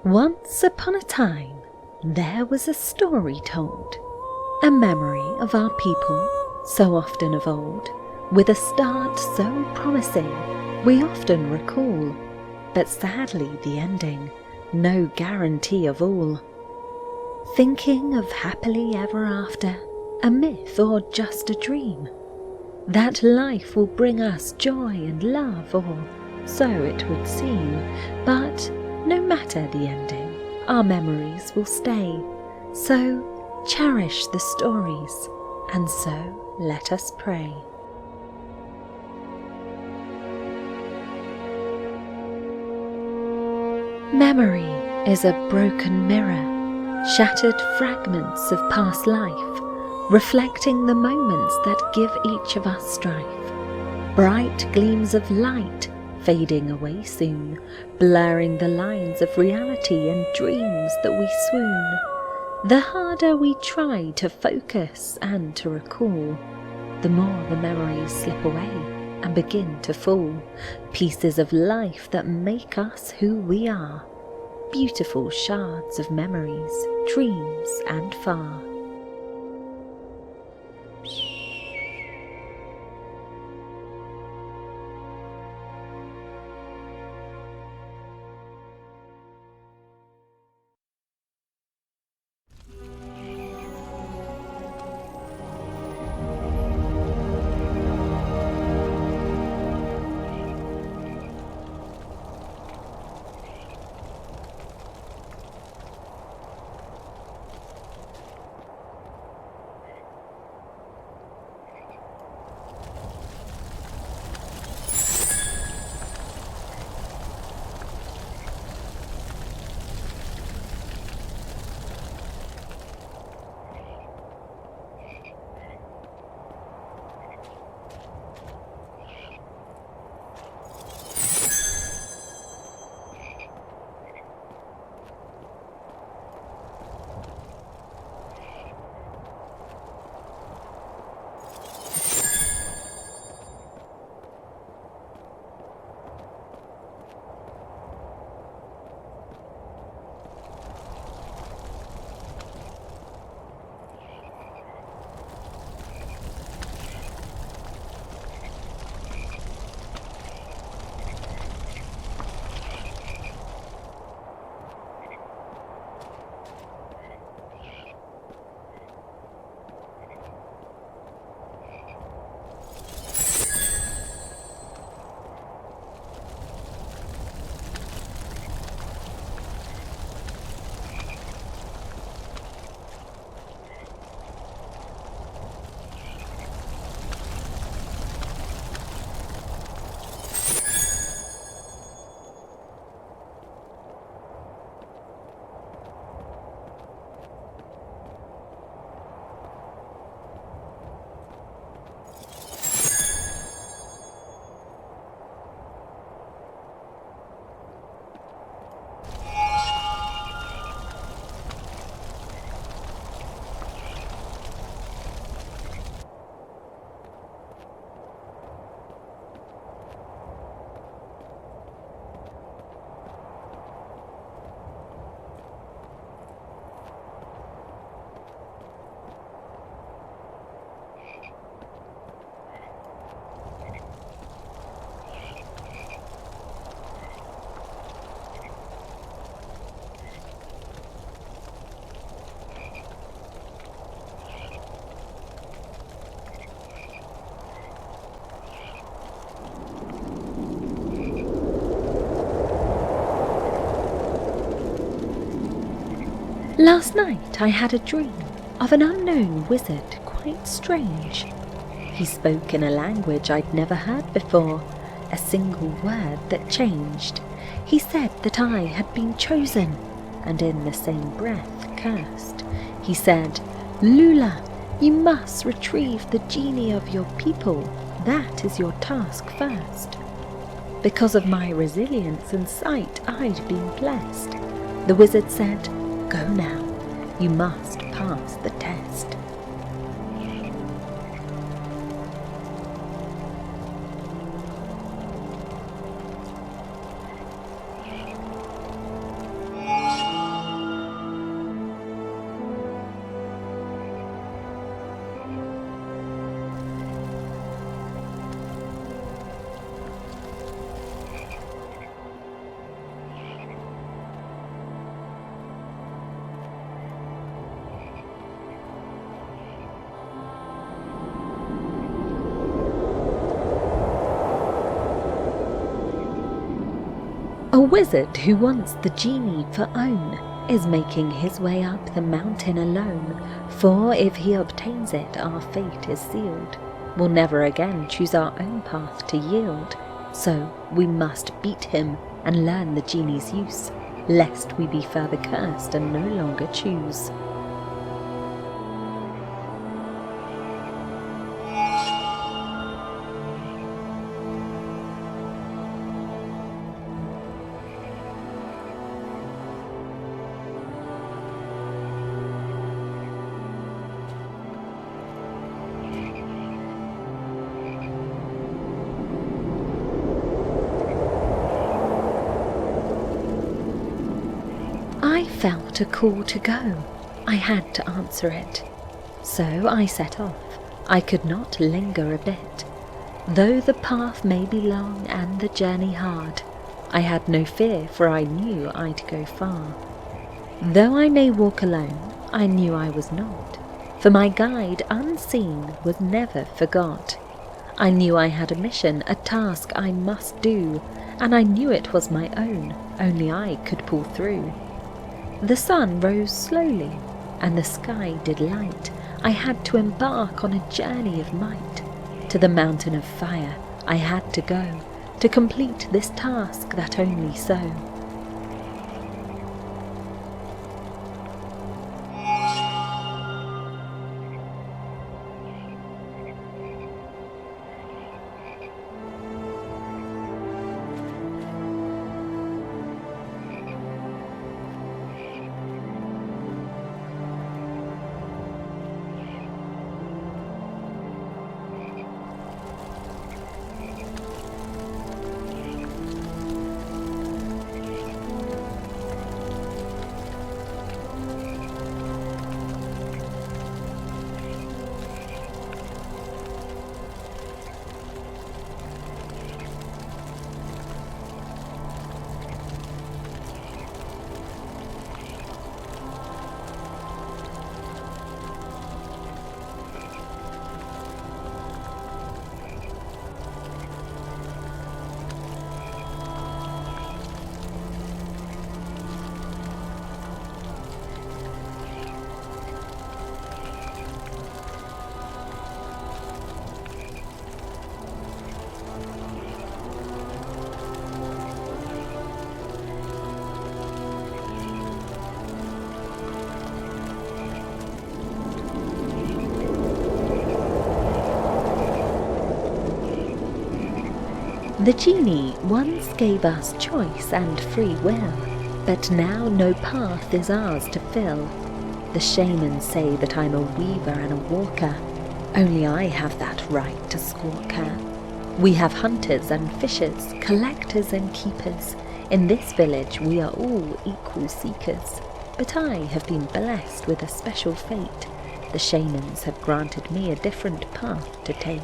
Once upon a time, there was a story told, a memory of our people, so often of old, with a start so promising we often recall, but sadly the ending, no guarantee of all. Thinking of happily ever after, a myth or just a dream, that life will bring us joy and love, or so it would seem, but no matter the ending, our memories will stay. So cherish the stories, and so let us pray. Memory is a broken mirror, shattered fragments of past life, reflecting the moments that give each of us strife. Bright gleams of light fading away soon, blurring the lines of reality and dreams that we swoon. The harder we try to focus and to recall, the more the memories slip away and begin to fall. Pieces of life that make us who we are, beautiful shards of memories, dreams and far. Last night I had a dream of an unknown wizard, quite strange. He spoke in a language I'd never heard before, a single word that changed. He said that I had been chosen, and in the same breath cursed. He said, "Lula, you must retrieve the genie of your people. That is your task first." Because of my resilience and sight, I'd been blessed. The wizard said, "Go now, you must pass the test." wizard who wants the genie for own is making his way up the mountain alone, for if he obtains it, our fate is sealed. We'll never again choose our own path to yield, so we must beat him and learn the genie's use, lest we be further cursed and no longer choose. I felt a call to go. I had to answer it. So I set off. I could not linger a bit. Though the path may be long and the journey hard, I had no fear, for I knew I'd go far. Though I may walk alone, I knew I was not, for my guide unseen was never forgot. I knew I had a mission, a task I must do, and I knew it was my own, only I could pull through. The sun rose slowly, and the sky did light. I had to embark on a journey of might. To the mountain of fire I had to go, to complete this task that only so. The genie once gave us choice and free will, but now no path is ours to fill. The shamans say that I'm a weaver and a walker, only I have that right to squawk her. We have hunters and fishers, collectors and keepers. In this village we are all equal seekers, but I have been blessed with a special fate. The shamans have granted me a different path to take.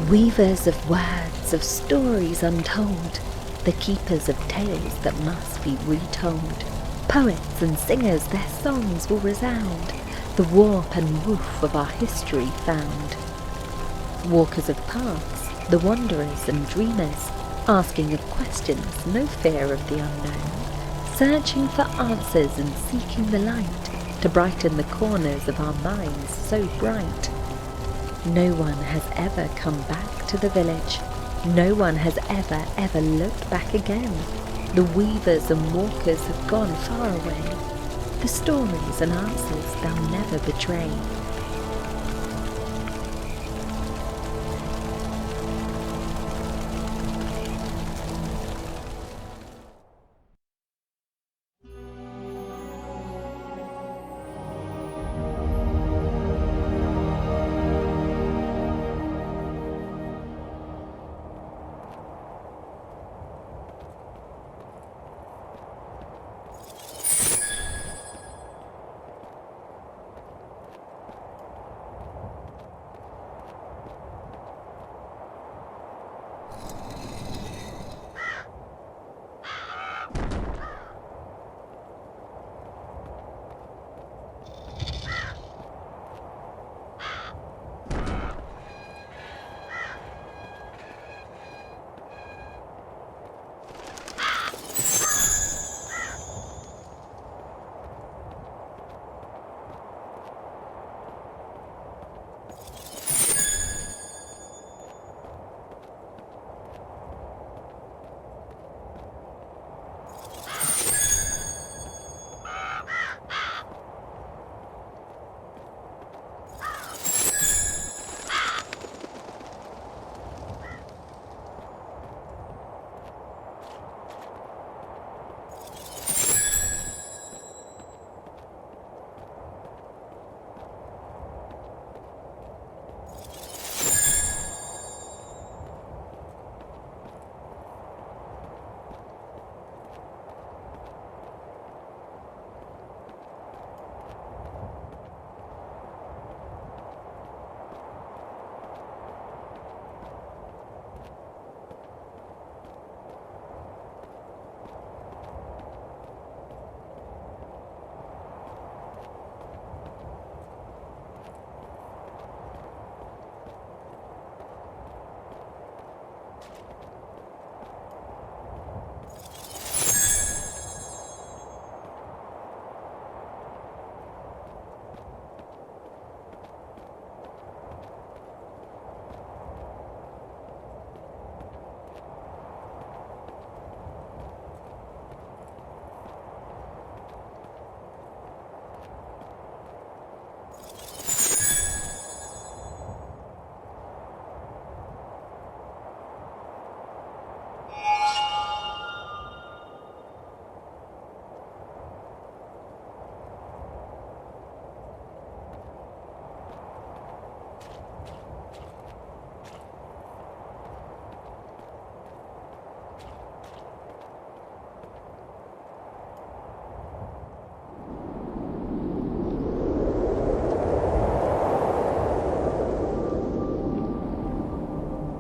Weavers of words, of stories untold, the keepers of tales that must be retold. Poets and singers, their songs will resound, the warp and woof of our history found. Walkers of paths, the wanderers and dreamers, asking of questions, no fear of the unknown, searching for answers and seeking the light, to brighten the corners of our minds so bright. No one has ever come back to the village. No one has ever looked back again. The weavers and walkers have gone far away. The stories and answers they'll never betray.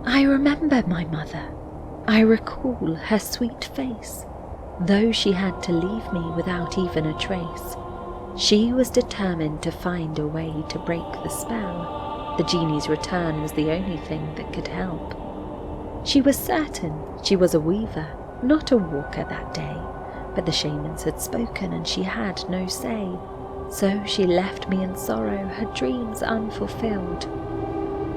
I remember my mother. I recall her sweet face, though she had to leave me without even a trace. She was determined to find a way to break the spell. The genie's return was the only thing that could help. She was certain she was a weaver, not a walker that day, but the shamans had spoken and she had no say. So she left me in sorrow, her dreams unfulfilled.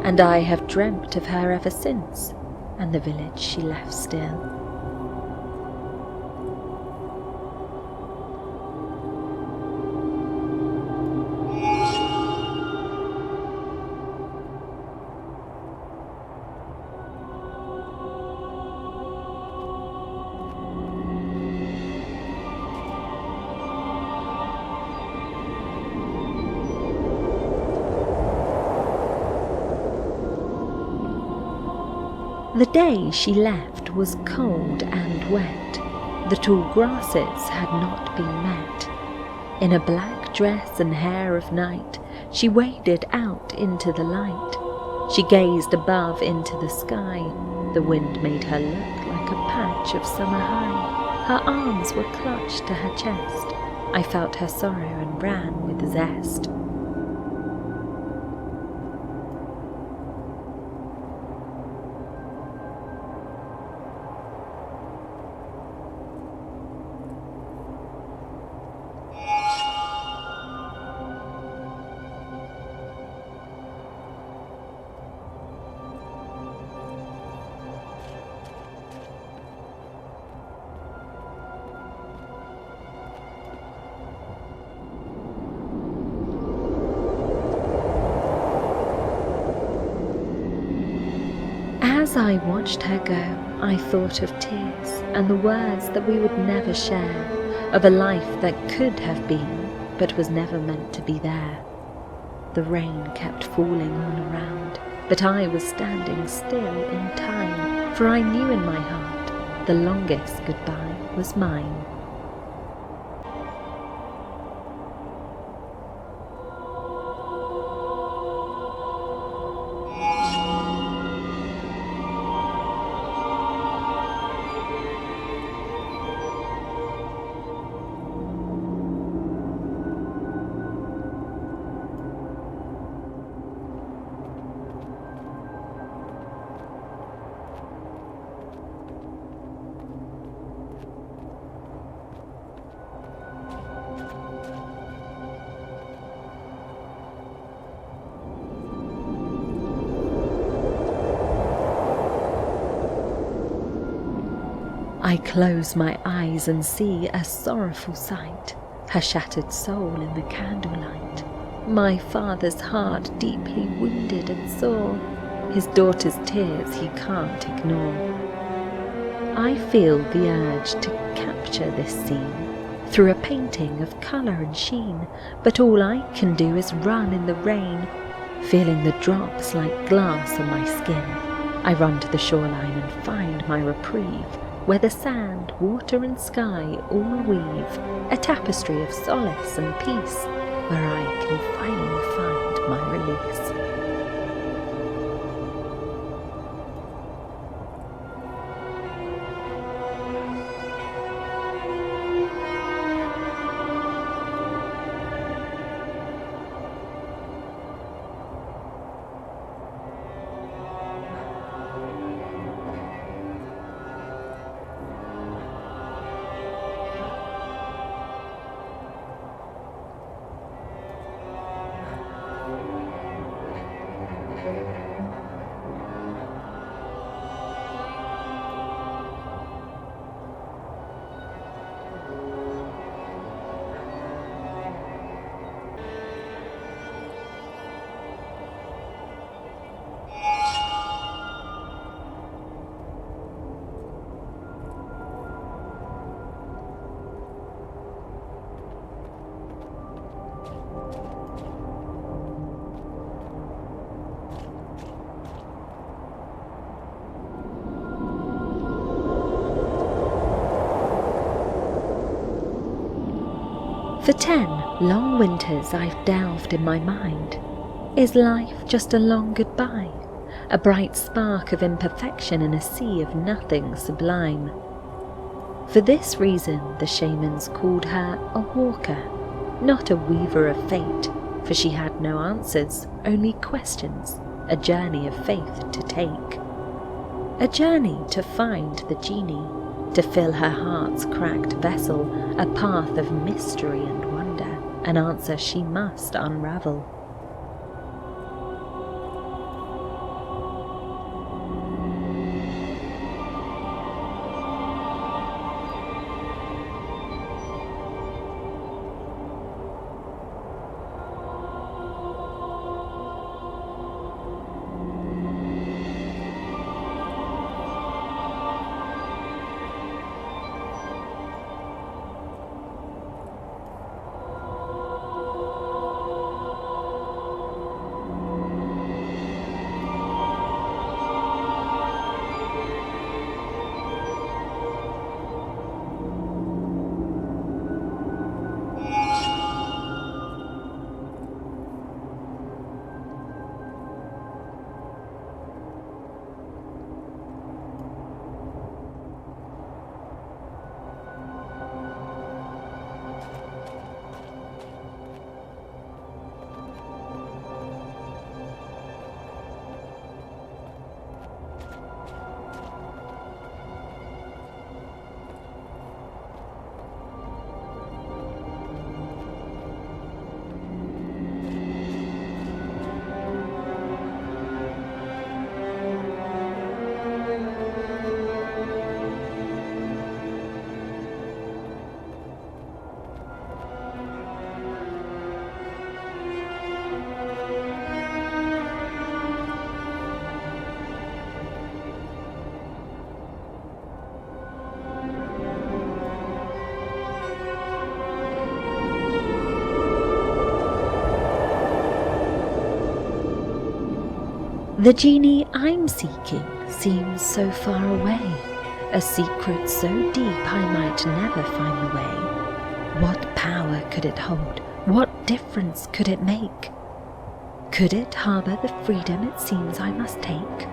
And I have dreamt of her ever since, and the village she left still. The day she left was cold and wet. The tall grasses had not been met. In a black dress and hair of night, she waded out into the light. She gazed above into the sky. The wind made her look like a patch of summer high. Her arms were clutched to her chest. I felt her sorrow and ran with zest. As I watched her go, I thought of tears and the words that we would never share, of a life that could have been, but was never meant to be there. The rain kept falling all around, but I was standing still in time, for I knew in my heart the longest goodbye was mine. I close my eyes and see a sorrowful sight, her shattered soul in the candlelight. My father's heart deeply wounded and sore, his daughter's tears he can't ignore. I feel the urge to capture this scene through a painting of colour and sheen, but all I can do is run in the rain, feeling the drops like glass on my skin. I run to the shoreline and find my reprieve, where the sand, water and sky all weave a tapestry of solace and peace, where I can finally find my release. For 10 long winters I've delved in my mind. Is life just a long goodbye? A bright spark of imperfection in a sea of nothing sublime? For this reason the shamans called her a walker, not a weaver of fate, for she had no answers, only questions, a journey of faith to take. A journey to find the genie, to fill her heart's cracked vessel, a path of mystery and wonder, an answer she must unravel. The genie I'm seeking seems so far away, a secret so deep I might never find the way. What power could it hold? What difference could it make? Could it harbour the freedom it seems I must take?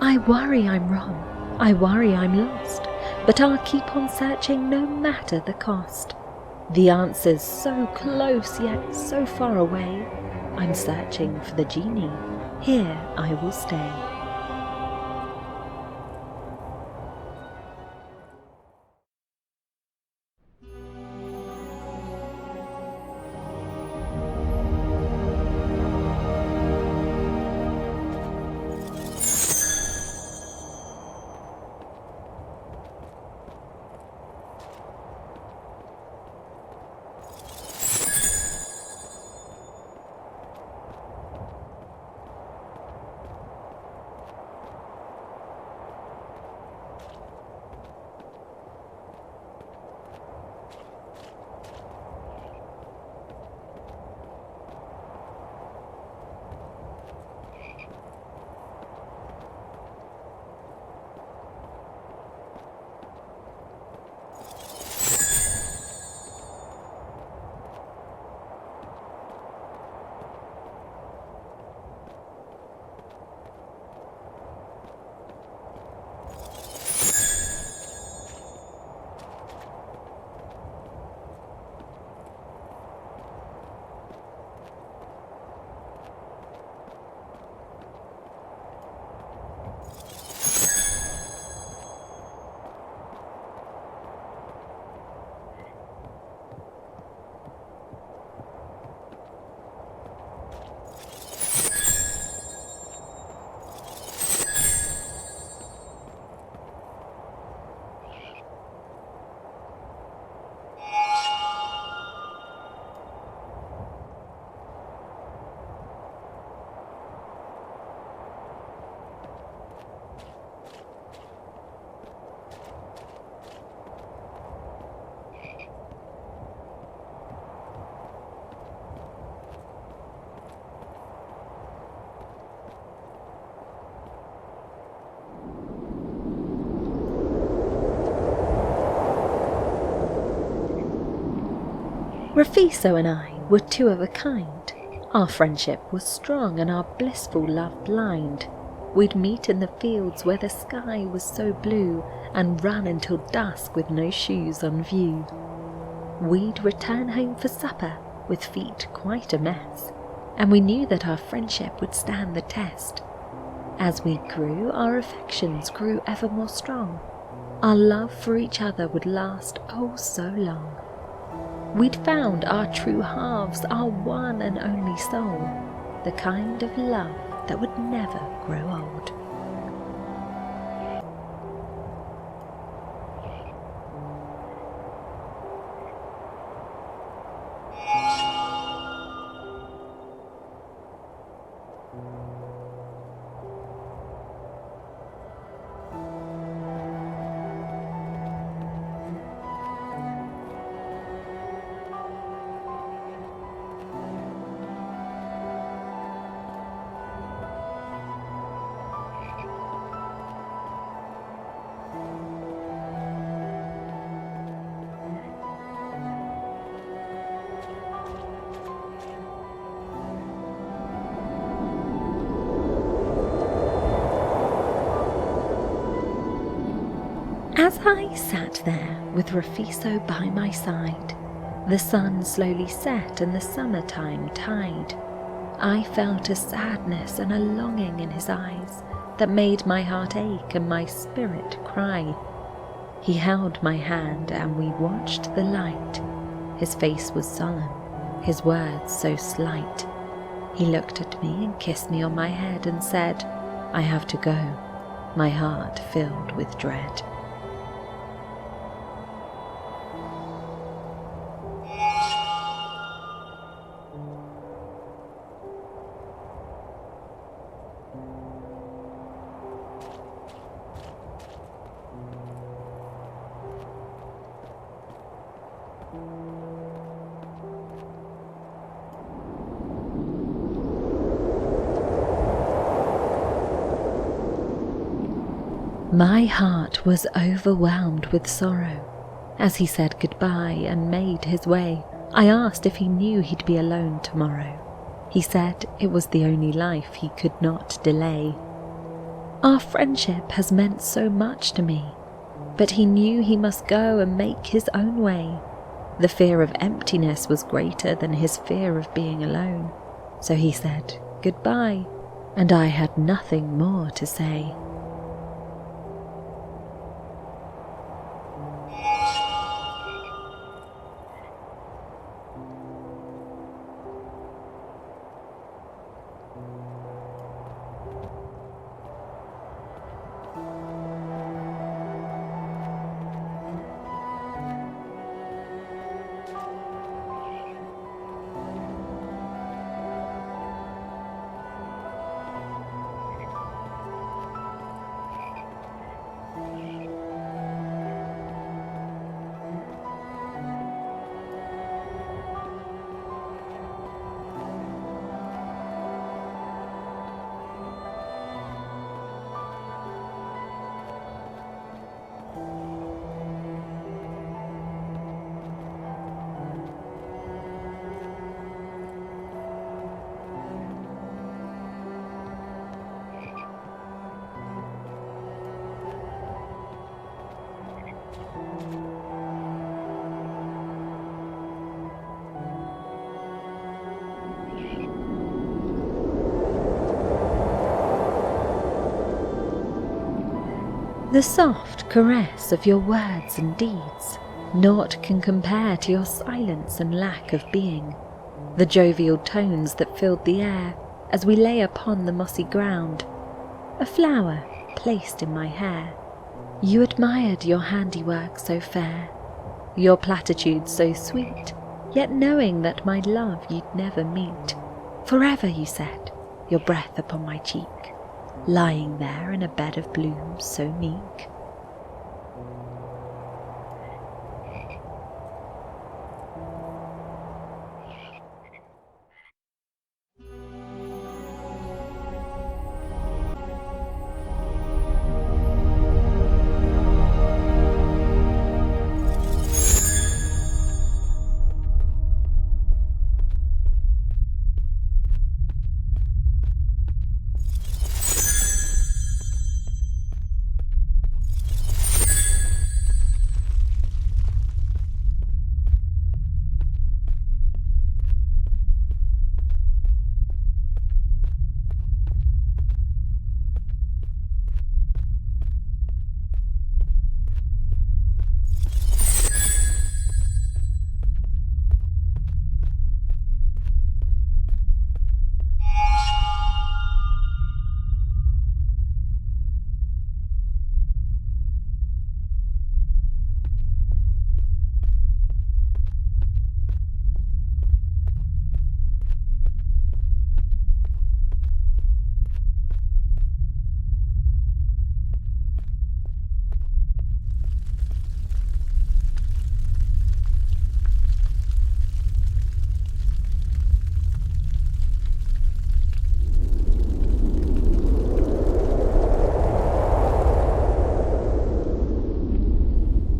I worry I'm wrong, I worry I'm lost, but I'll keep on searching no matter the cost. The answer's so close yet so far away. I'm searching for the genie, here I will stay. Rafiso and I were two of a kind. Our friendship was strong and our blissful love blind. We'd meet in the fields where the sky was so blue and run until dusk with no shoes on view. We'd return home for supper with feet quite a mess, and we knew that our friendship would stand the test. As we grew, our affections grew ever more strong. Our love for each other would last oh so long. We'd found our true halves, our one and only soul, the kind of love that would never grow old. As I sat there with Rafiso by my side, the sun slowly set and the summertime tide, I felt a sadness and a longing in his eyes that made my heart ache and my spirit cry. He held my hand and we watched the light. His face was solemn, his words so slight. He looked at me and kissed me on my head and said, "I have to go," my heart filled with dread. My heart was overwhelmed with sorrow. As he said goodbye and made his way, I asked if he knew he'd be alone tomorrow. He said it was the only life he could not delay. Our friendship has meant so much to me, but he knew he must go and make his own way. The fear of emptiness was greater than his fear of being alone, so he said goodbye, and I had nothing more to say. The soft caress of your words and deeds, naught can compare to your silence and lack of being. The jovial tones that filled the air as we lay upon the mossy ground, a flower placed in my hair. You admired your handiwork so fair, your platitudes so sweet, yet knowing that my love you'd never meet. Forever, you said, your breath upon my cheek, lying there in a bed of blooms so meek.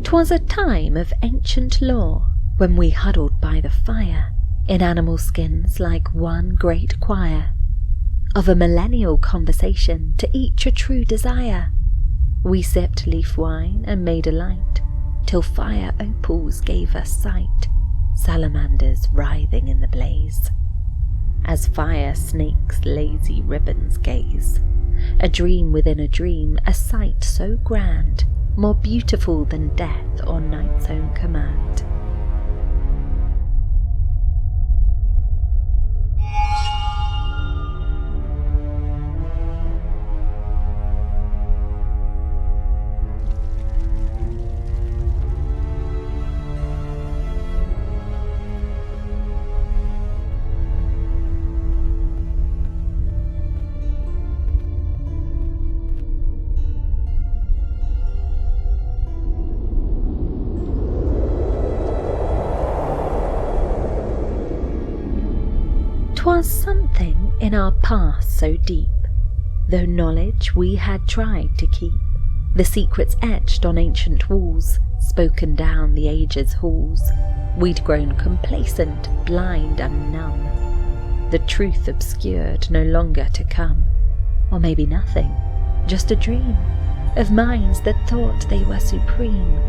"'Twas a time of ancient lore, when we huddled by the fire, in animal skins like one great choir, of a millennial conversation to each a true desire. We sipped leaf wine and made a light, till fire opals gave us sight, salamanders writhing in the blaze. As fire snakes lazy ribbons gaze, a dream within a dream, a sight so grand, more beautiful than death or night's own command. "'Twas something in our past so deep, though knowledge we had tried to keep, the secrets etched on ancient walls, spoken down the ages' halls. We'd grown complacent, blind and numb, the truth obscured, no longer to come. Or maybe nothing, just a dream of minds that thought they were supreme.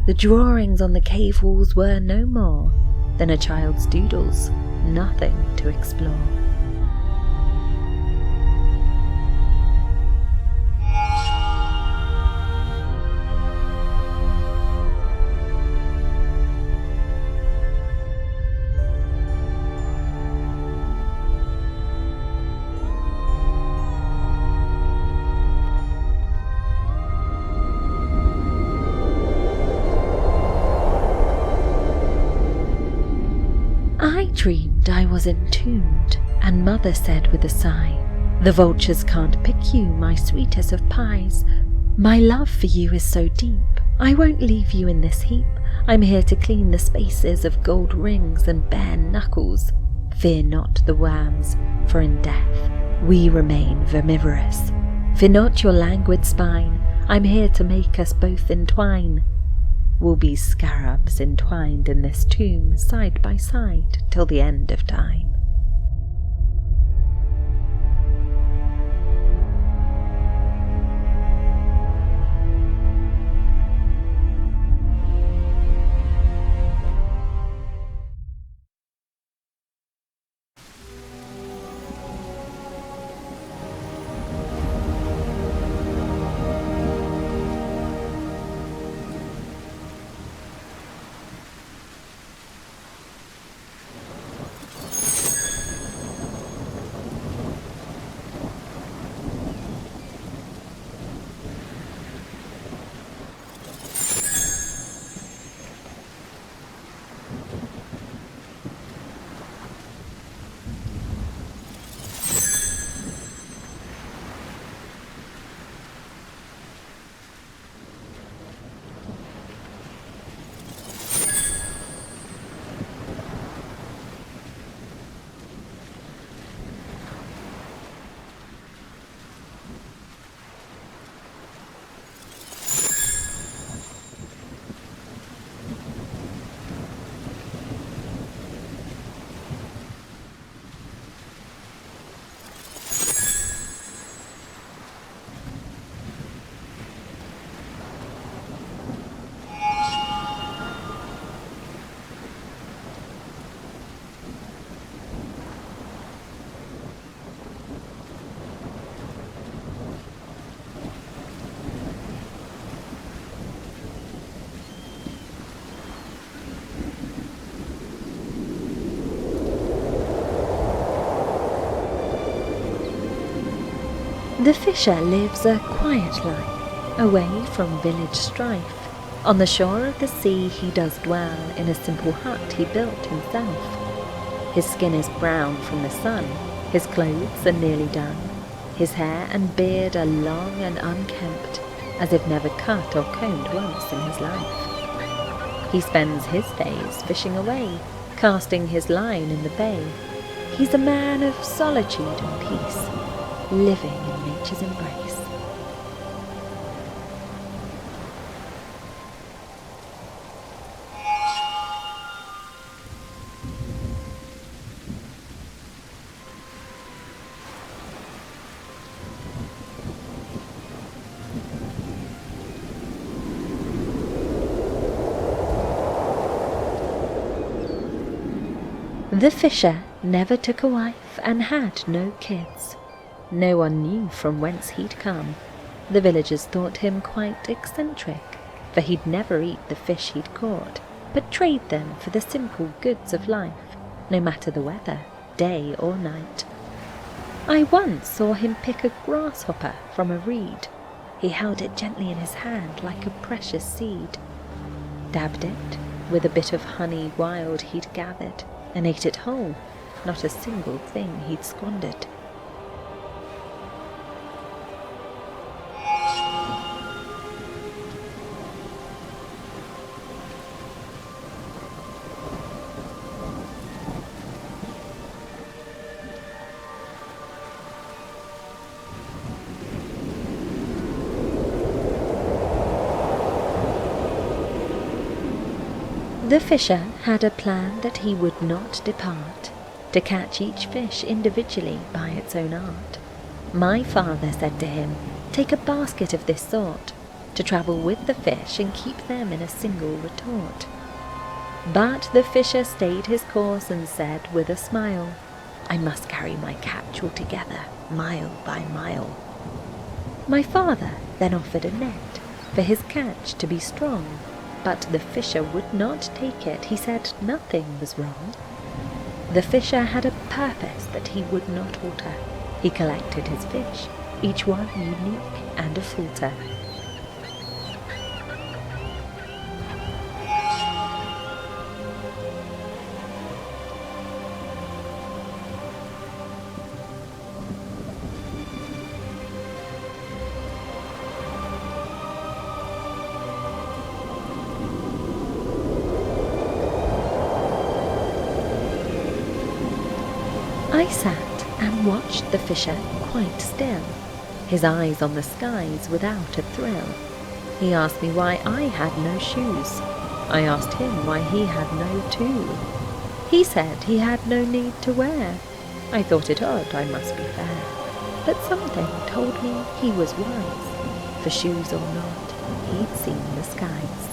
The drawings on the cave walls were no more than a child's doodles, nothing to explore. I dreamed I was entombed, and Mother said with a sigh, "The vultures can't pick you, my sweetest of pies. My love for you is so deep, I won't leave you in this heap. I'm here to clean the spaces of gold rings and bare knuckles. Fear not the worms, for in death we remain vermivorous. Fear not your languid spine, I'm here to make us both entwine. We'll be scarabs entwined in this tomb, side by side, till the end of time." The fisher lives a quiet life, away from village strife. On the shore of the sea he does dwell, in a simple hut he built himself. His skin is brown from the sun, his clothes are nearly done. His hair and beard are long and unkempt, as if never cut or combed once in his life. He spends his days fishing away, casting his line in the bay. He's a man of solitude and peace, living in nature's embrace. The fisher never took a wife and had no kids. No one knew from whence he'd come. The villagers thought him quite eccentric, for he'd never eat the fish he'd caught, but trade them for the simple goods of life, no matter the weather, day or night. I once saw him pick a grasshopper from a reed. He held it gently in his hand like a precious seed, dabbed it with a bit of honey wild he'd gathered, and ate it whole, not a single thing he'd squandered. The fisher had a plan that he would not depart, to catch each fish individually by its own art. My father said to him, "Take a basket of this sort, to travel with the fish and keep them in a single retort." But the fisher stayed his course and said with a smile, "I must carry my catch all together, mile by mile." My father then offered a net for his catch to be strong, but the fisher would not take it. He said nothing was wrong. The fisher had a purpose that he would not alter. He collected his fish, each one unique and a filter. I sat and watched the fisher quite still, his eyes on the skies without a thrill. He asked me why I had no shoes. I asked him why he had no too. He said he had no need to wear. I thought it odd, I must be fair, but something told me he was wise, for shoes or not, he'd seen the skies.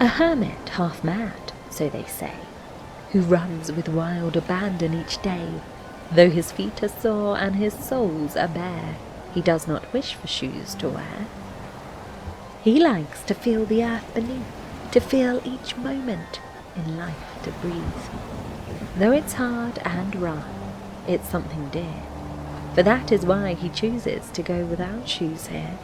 A hermit half mad, so they say, who runs with wild abandon each day. Though his feet are sore and his soles are bare, he does not wish for shoes to wear. He likes to feel the earth beneath, to feel each moment in life to breathe. Though it's hard and rough, it's something dear, for that is why he chooses to go without shoes here.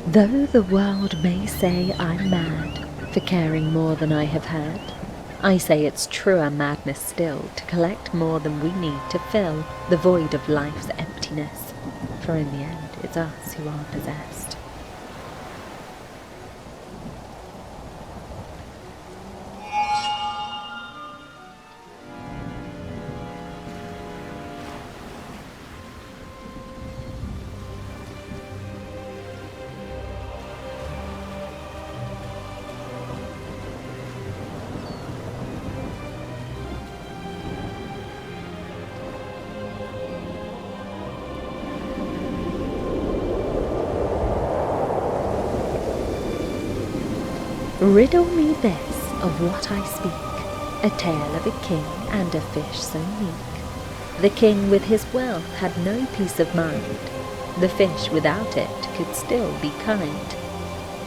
Though the world may say I'm mad for caring more than I have had, I say it's truer madness still to collect more than we need to fill the void of life's emptiness, for in the end it's us who are possessed. Riddle me this of what I speak, a tale of a king and a fish so meek. The king with his wealth had no peace of mind. The fish without it could still be kind.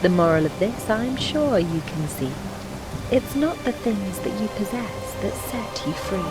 The moral of this I'm sure you can see. It's not the things that you possess that set you free.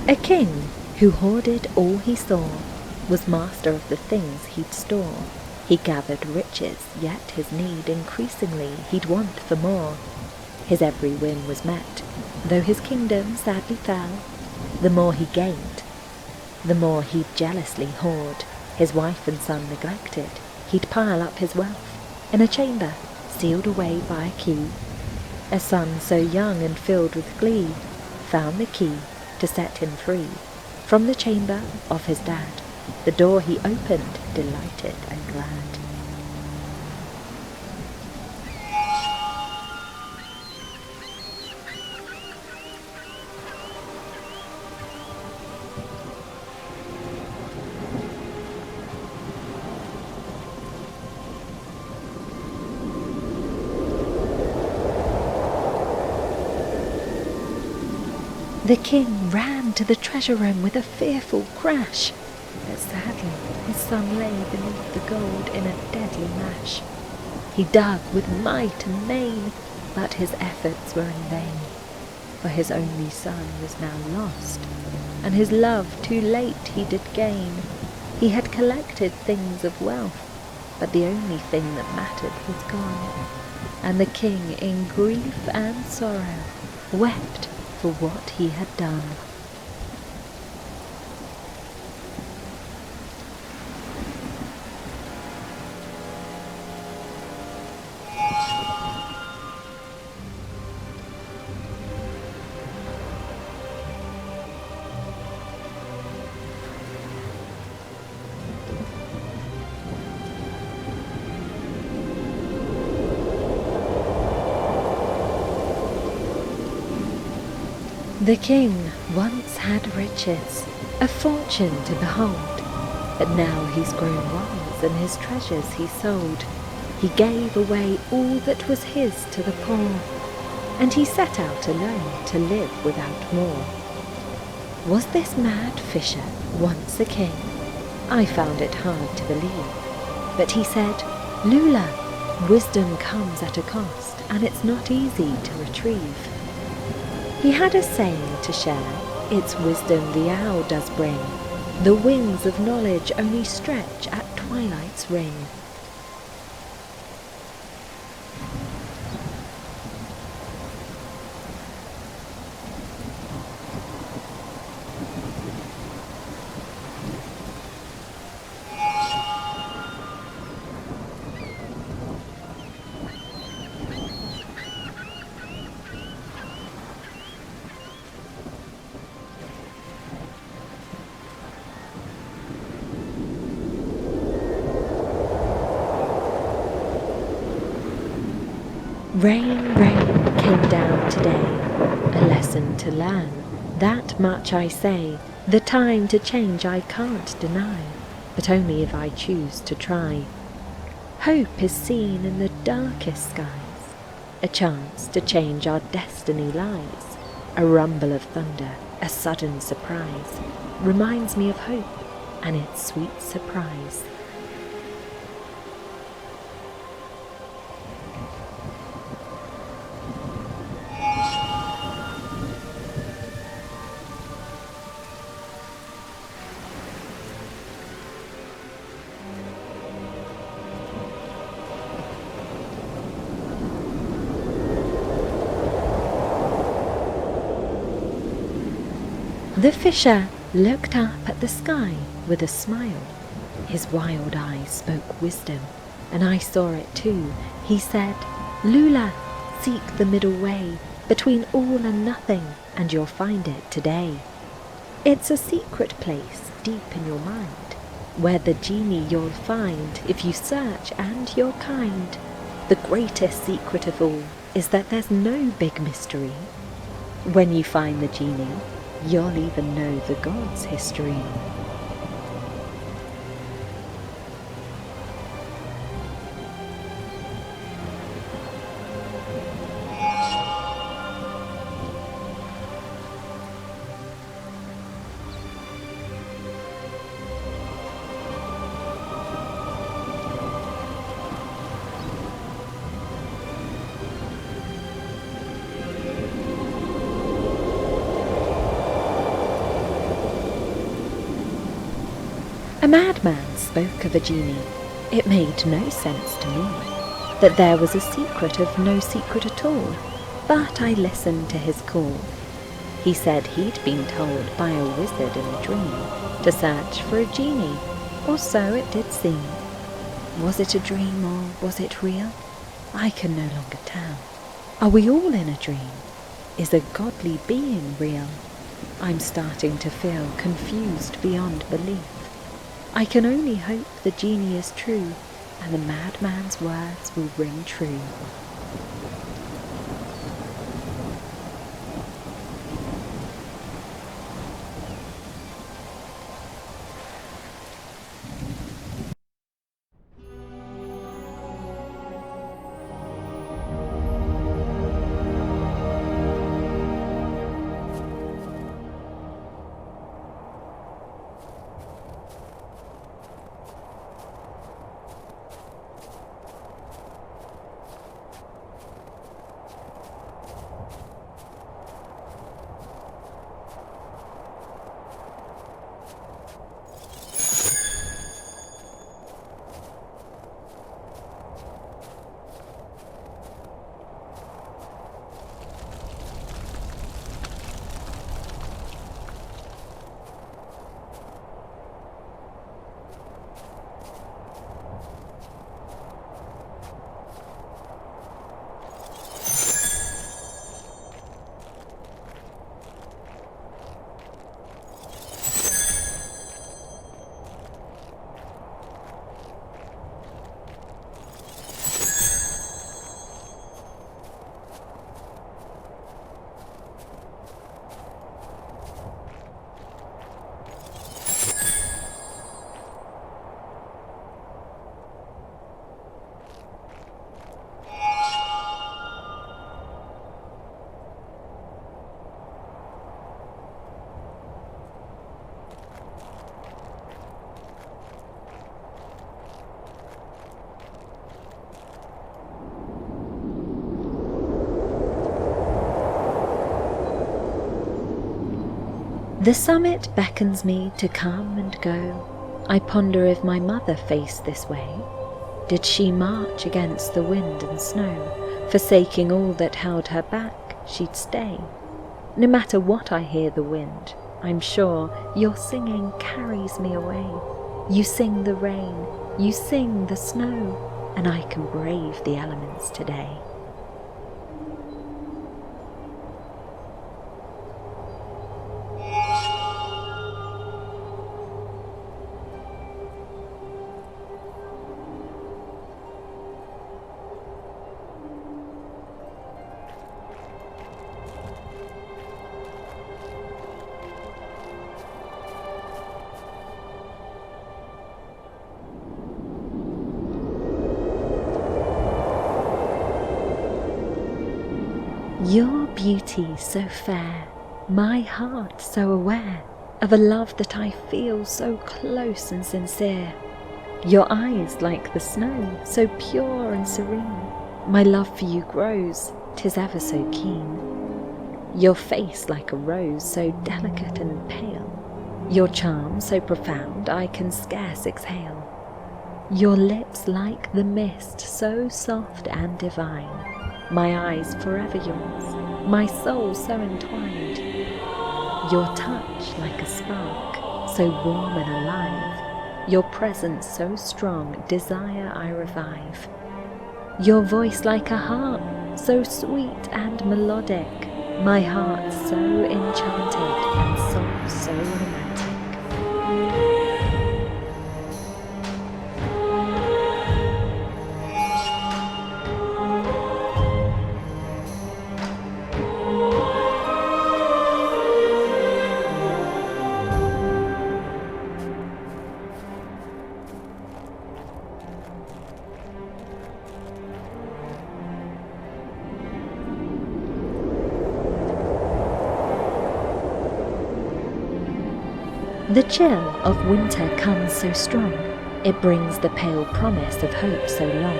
A king who hoarded all he saw was master of the things he'd store. He gathered riches, yet his need increasingly he'd want for more. His every whim was met, though his kingdom sadly fell. The more he gained, the more he'd jealously hoard. His wife and son neglected, he'd pile up his wealth in a chamber sealed away by a key. A son so young and filled with glee found the key to set him free from the chamber of his dad. The door he opened, delighted and glad. The king ran to the treasure room with a fearful crash, but sadly his son lay beneath the gold in a deadly mash. He dug with might and main, but his efforts were in vain, for his only son was now lost, and his love too late he did gain. He had collected things of wealth, but the only thing that mattered was gone, and the king in grief and sorrow wept for what he had done. The king once had riches, a fortune to behold, but now he's grown wise and his treasures he sold. He gave away all that was his to the poor, and he set out alone to live without more. Was this mad fisher once a king? I found it hard to believe, but he said, "Lula, wisdom comes at a cost, and it's not easy to retrieve." He had a saying to share, "It's wisdom the owl does bring. The wings of knowledge only stretch at twilight's ring." Rain, rain came down today, a lesson to learn. That much I say, the time to change I can't deny, but only if I choose to try. Hope is seen in the darkest skies, a chance to change our destiny lies. A rumble of thunder, a sudden surprise, reminds me of hope and its sweet surprise. The fisher looked up at the sky with a smile. His wild eyes spoke wisdom, and I saw it too. He said, "Lula, seek the middle way between all and nothing, and you'll find it today. It's a secret place deep in your mind, where the genie you'll find if you search and you're kind. The greatest secret of all is that there's no big mystery. When you find the genie, you'll even know the gods' history." A madman spoke of a genie. It made no sense to me that there was a secret of no secret at all, but I listened to his call. He said he'd been told by a wizard in a dream to search for a genie, or so it did seem. Was it a dream or was it real? I can no longer tell. Are we all in a dream? Is a godly being real? I'm starting to feel confused beyond belief. I can only hope the genie is true, and the madman's words will ring true. The summit beckons me to come and go. I ponder if my mother faced this way. Did she march against the wind and snow? Forsaking all that held her back, she'd stay. No matter what I hear the wind, I'm sure your singing carries me away. You sing the rain, you sing the snow, and I can brave the elements today. Your beauty so fair, my heart so aware of a love that I feel so close and sincere. Your eyes like the snow, so pure and serene, my love for you grows, 'tis ever so keen. Your face like a rose, so delicate and pale, your charm so profound I can scarce exhale. Your lips like the mist, so soft and divine, my eyes forever yours, my soul so entwined. Your touch like a spark, so warm and alive, your presence so strong, desire I revive. Your voice like a harp, so sweet and melodic, my heart so enchanted and soul so romantic. The chill of winter comes so strong, it brings the pale promise of hope so long.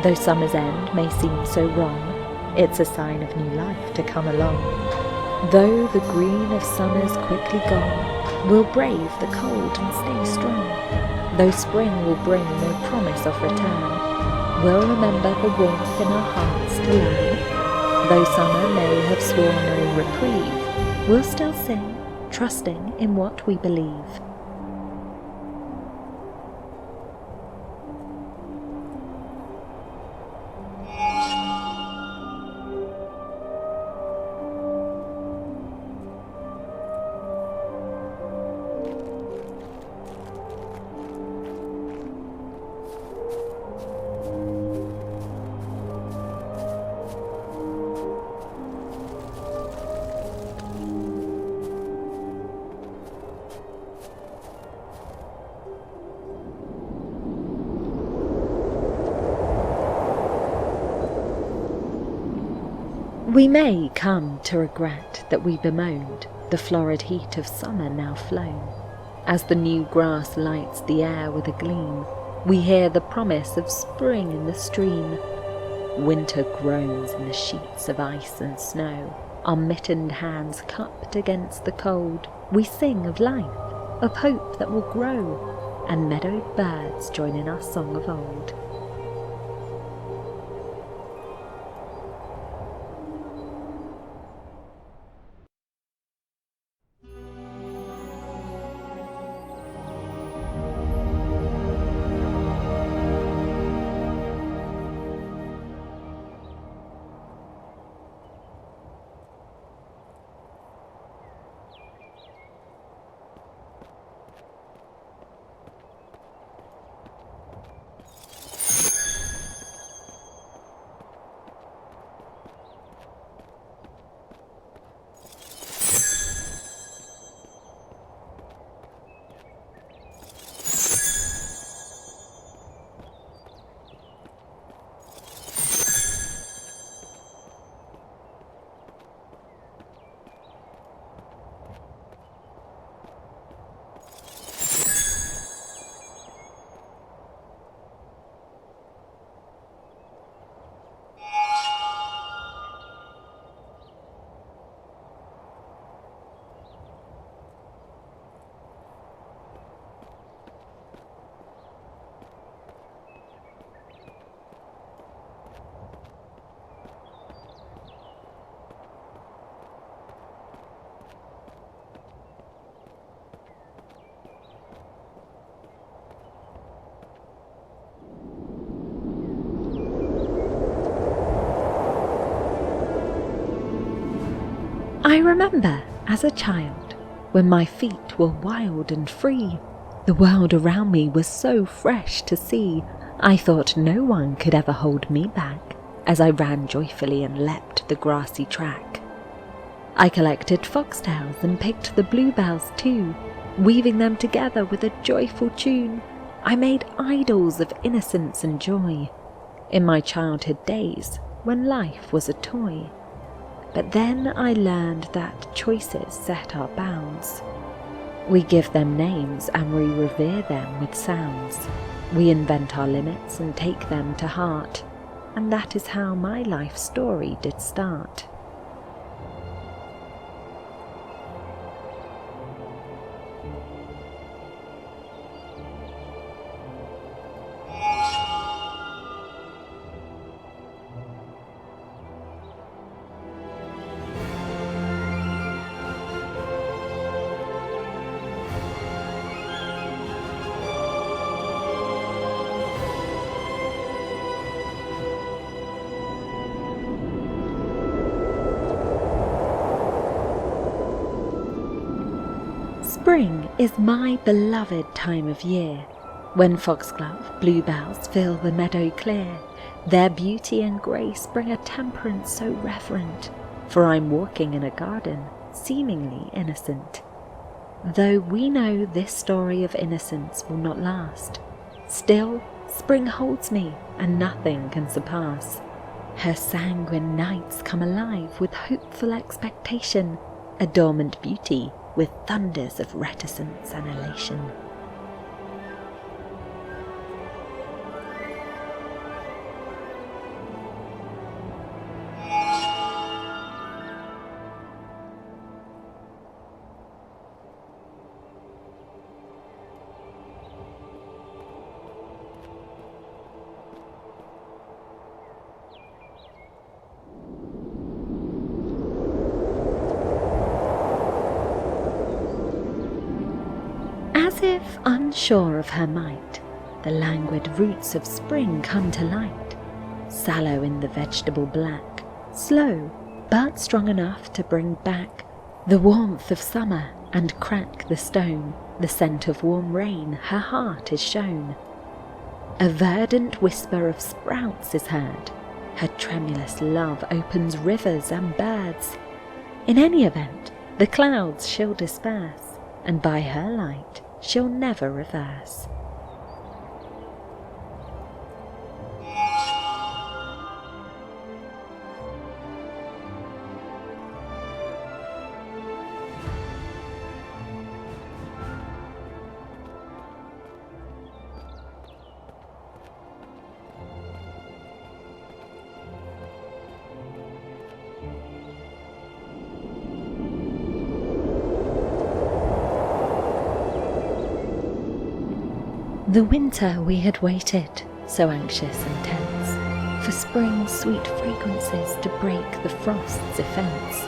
Though summer's end may seem so wrong, it's a sign of new life to come along. Though the green of summer's quickly gone, we'll brave the cold and stay strong. Though spring will bring no promise of return, we'll remember the warmth in our hearts to learn. Though summer may have sworn no reprieve, we'll still sing, trusting in what we believe. We may come to regret that we bemoaned the florid heat of summer now flown. As the new grass lights the air with a gleam, we hear the promise of spring in the stream. Winter groans in the sheets of ice and snow. Our mittened hands cupped against the cold, we sing of life, of hope that will grow, and meadow birds join in our song of old. I remember as a child, when my feet were wild and free, the world around me was so fresh to see, I thought no one could ever hold me back, as I ran joyfully and leapt the grassy track. I collected foxtails and picked the bluebells too, weaving them together with a joyful tune. I made idols of innocence and joy, in my childhood days, when life was a toy. But then I learned that choices set our bounds. We give them names and we revere them with sounds. We invent our limits and take them to heart, and that is how my life story did start. Spring is my beloved time of year, when foxglove, bluebells fill the meadow clear. Their beauty and grace bring a temperance so reverent, for I'm walking in a garden, seemingly innocent. Though we know this story of innocence will not last, still spring holds me, and nothing can surpass. Her sanguine nights come alive with hopeful expectation, a dormant beauty with thunders of reticence and elation. As if unsure of her might, the languid roots of spring come to light, sallow in the vegetable black, slow, but strong enough to bring back the warmth of summer and crack the stone. The scent of warm rain her heart is shown. A verdant whisper of sprouts is heard, her tremulous love opens rivers and birds. In any event, the clouds she'll disperse, and by her light she'll never reverse. The winter we had waited, so anxious and tense, for spring's sweet fragrances to break the frost's offence,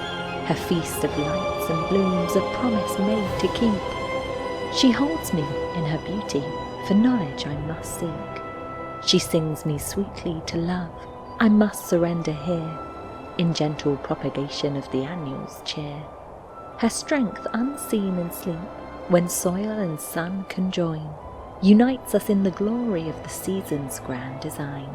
her feast of lights and blooms a promise made to keep. She holds me in her beauty, for knowledge I must seek. She sings me sweetly to love, I must surrender here, in gentle propagation of the annual's cheer. Her strength unseen in sleep, when soil and sun conjoin, unites us in the glory of the season's grand design.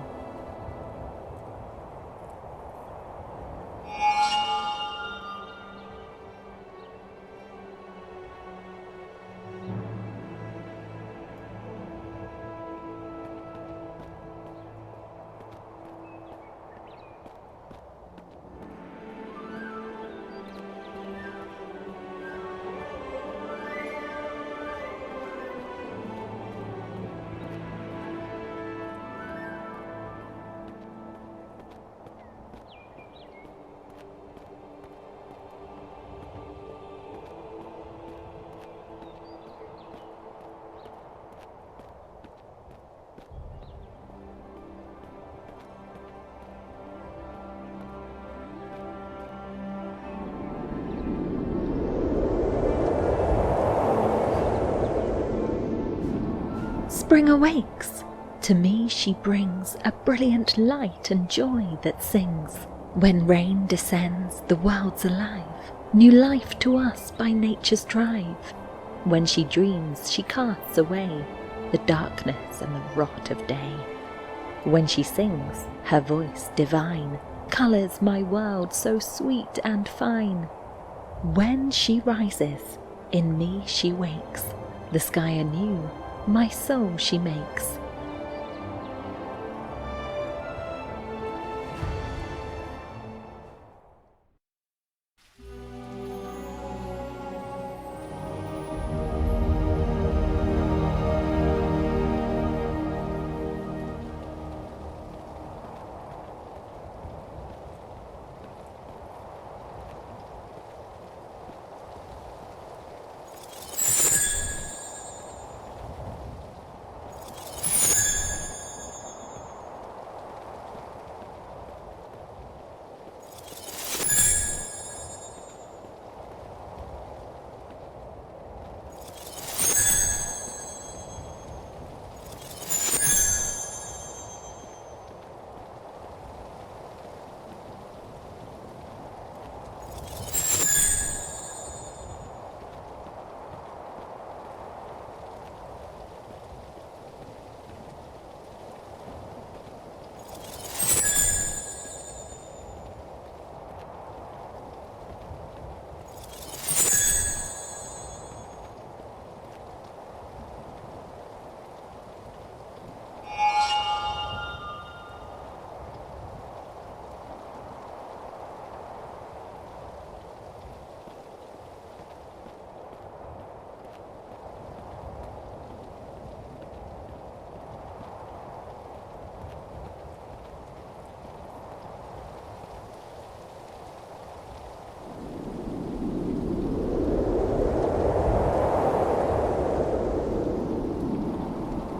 Spring awakes! To me she brings a brilliant light and joy that sings. When rain descends, the world's alive, new life to us by nature's drive. When she dreams, she casts away the darkness and the rot of day. When she sings, her voice divine colours my world so sweet and fine. When she rises, in me she wakes, the sky anew my soul she makes.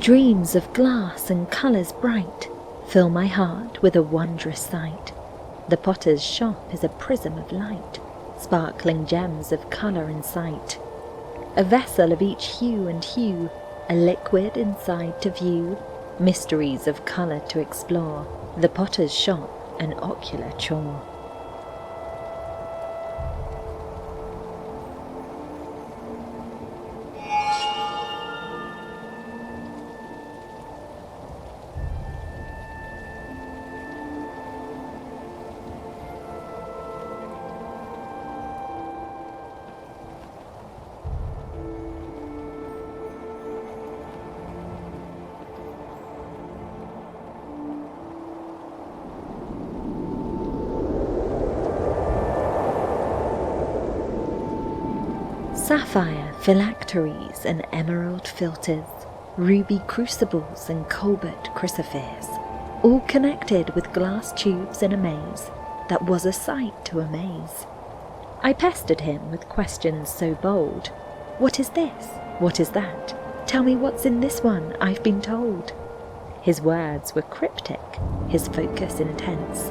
Dreams of glass and colours bright fill my heart with a wondrous sight. The potter's shop is a prism of light, sparkling gems of colour in sight. A vessel of each hue and hue, a liquid inside to view, mysteries of colour to explore, the potter's shop an ocular chore. Sapphire phylacteries and emerald filters, ruby crucibles and cobalt crucifers, all connected with glass tubes in a maze that was a sight to amaze. I pestered him with questions so bold. What is this? What is that? Tell me what's in this one, I've been told." His words were cryptic, his focus intense.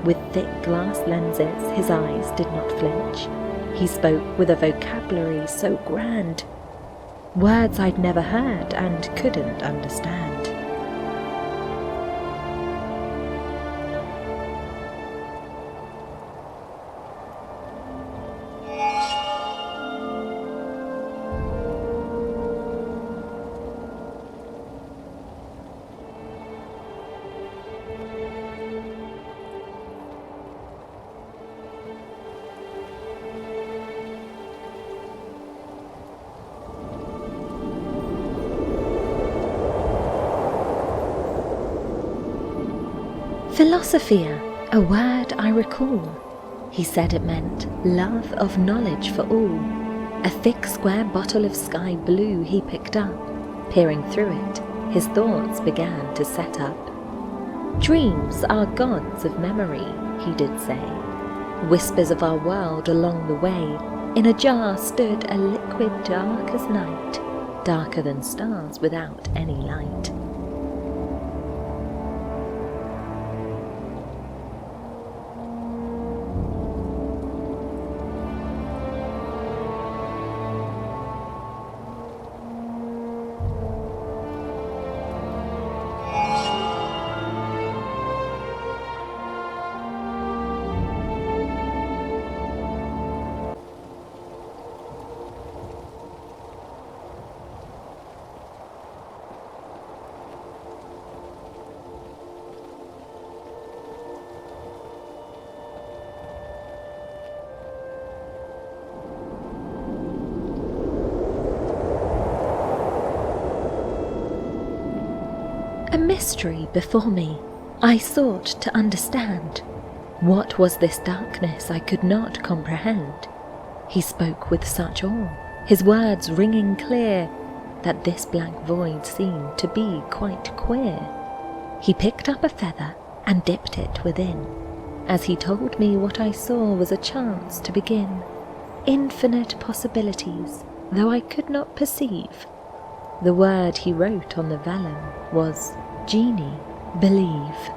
With thick glass lenses, his eyes did not flinch. He spoke with a vocabulary so grand, words I'd never heard and couldn't understand. Philosophia, a word I recall. He said it meant love of knowledge for all. A thick square bottle of sky blue he picked up. Peering through it, his thoughts began to set up. Dreams are gods of memory, he did say. Whispers of our world along the way. In a jar stood a liquid dark as night, darker than stars without any light. A mystery before me, I sought to understand. What was this darkness I could not comprehend? He spoke with such awe, his words ringing clear, that this blank void seemed to be quite queer. He picked up a feather and dipped it within. As he told me what I saw was a chance to begin. Infinite possibilities, though I could not perceive. The word he wrote on the vellum was GENIE, believe.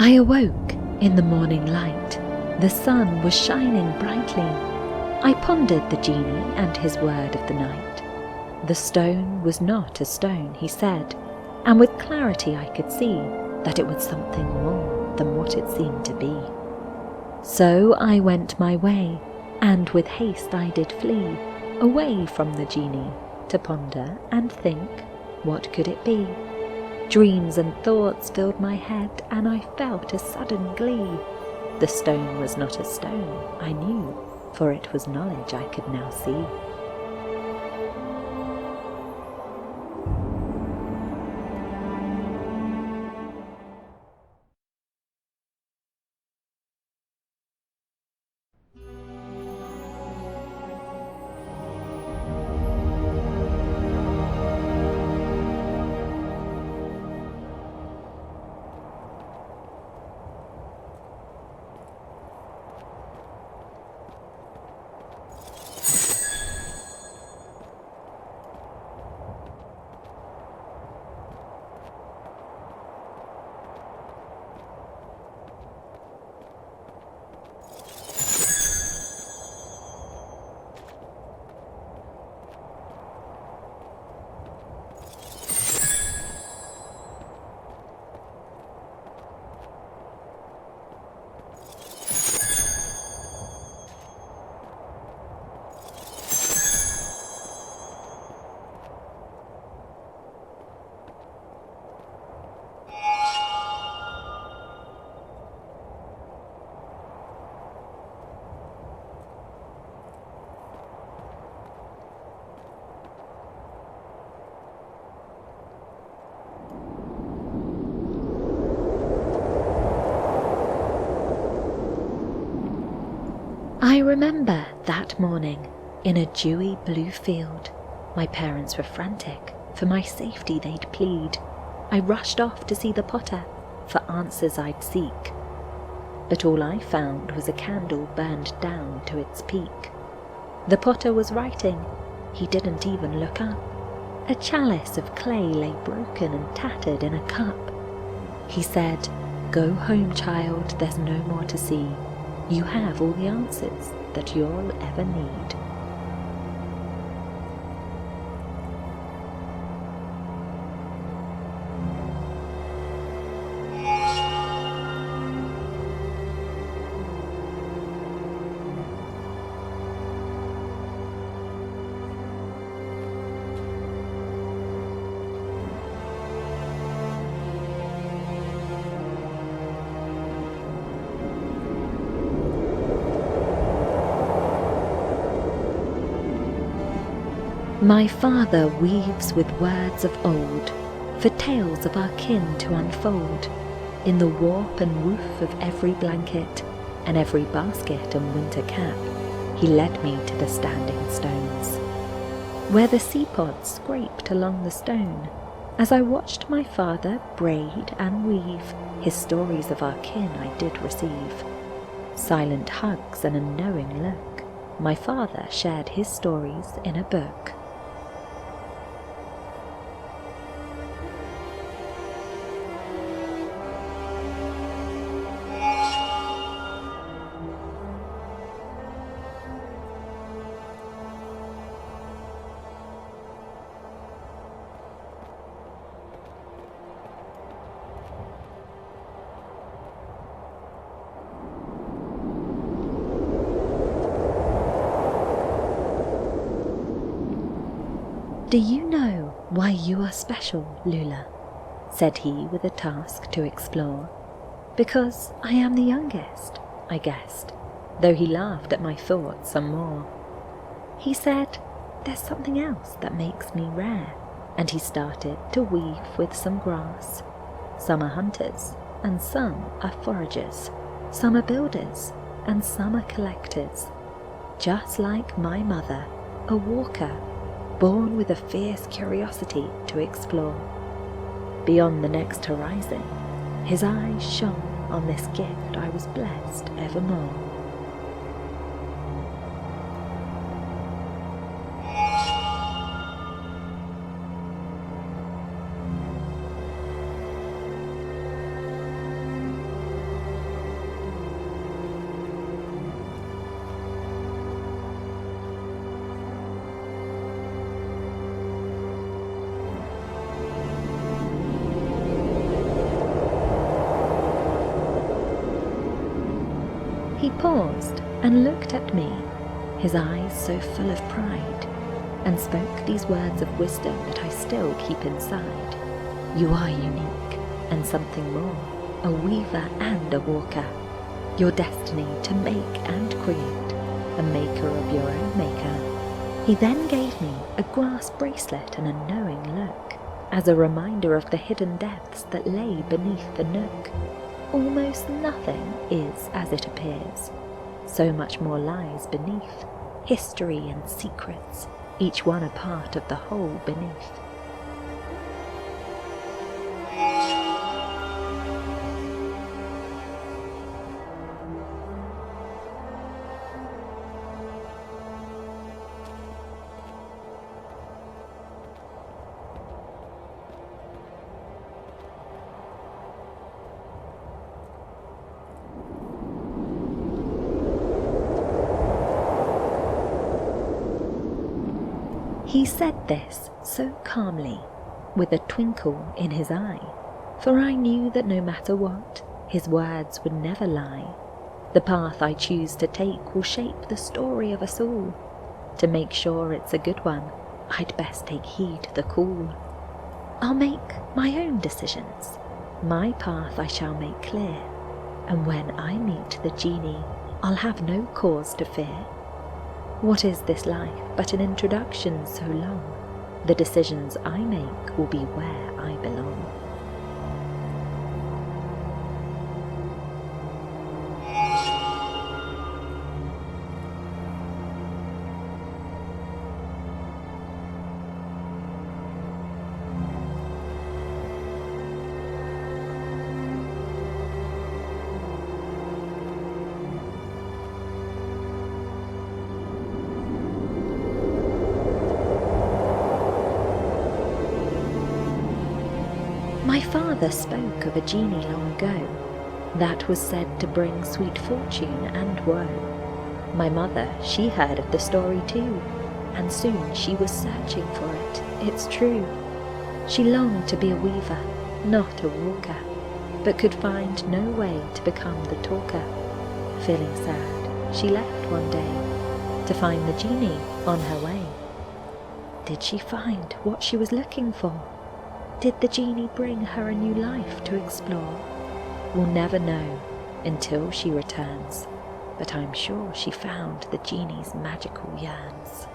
I awoke in the morning light. The sun was shining brightly. I pondered the genie and his word of the night. The stone was not a stone, he said, and with clarity I could see that it was something more than what it seemed to be. So I went my way, and with haste I did flee, away from the genie, to ponder and think, what could it be? Dreams and thoughts filled my head, and I felt a sudden glee. The stone was not a stone, I knew, for it was knowledge I could now see. I remember that morning in a dewy blue field. My parents were frantic. For my safety they'd plead. I rushed off to see the potter, for answers I'd seek. But all I found was a candle burned down to its peak. The potter was writing, he didn't even look up. A chalice of clay lay broken and tattered in a cup. He said, "Go home, child, there's no more to see. You have all the answers that you'll ever need." My father weaves with words of old, for tales of our kin to unfold. In the warp and woof of every blanket, and every basket and winter cap, he led me to the standing stones, where the sea pods scraped along the stone. As I watched my father braid and weave, his stories of our kin I did receive. Silent hugs and a knowing look, my father shared his stories in a book. "Do you know why you are special, Lula?" said he with a task to explore. "Because I am the youngest," I guessed, though he laughed at my thoughts some more. He said, "There's something else that makes me rare," and he started to weave with some grass. Some are hunters, and some are foragers. Some are builders, and some are collectors. Just like my mother, a walker, born with a fierce curiosity to explore. Beyond the next horizon, his eyes shone on this gift I was blessed evermore. He paused and looked at me, his eyes so full of pride, and spoke these words of wisdom that I still keep inside. "You are unique, and something more, a weaver and a walker. Your destiny to make and create, a maker of your own maker." He then gave me a glass bracelet and a knowing look, as a reminder of the hidden depths that lay beneath the nook. Almost nothing is as it appears. So much more lies beneath, history and secrets, each one a part of the whole beneath. He said this so calmly, with a twinkle in his eye, for I knew that no matter what, his words would never lie. The path I choose to take will shape the story of us all. To make sure it's a good one, I'd best take heed the call. I'll make my own decisions, my path I shall make clear, and when I meet the genie, I'll have no cause to fear. What is this life but an introduction so long? The decisions I make will be where I belong. mother spoke of a genie long ago that was said to bring sweet fortune and woe. My mother, she heard of the story too, and soon she was searching for it, it's true. She longed to be a weaver, not a walker, but could find no way to become the talker. Feeling sad, she left one day to find the genie on her way. Did she find what she was looking for? Did the genie bring her a new life to explore? We'll never know until she returns, but I'm sure she found the genie's magical yearns.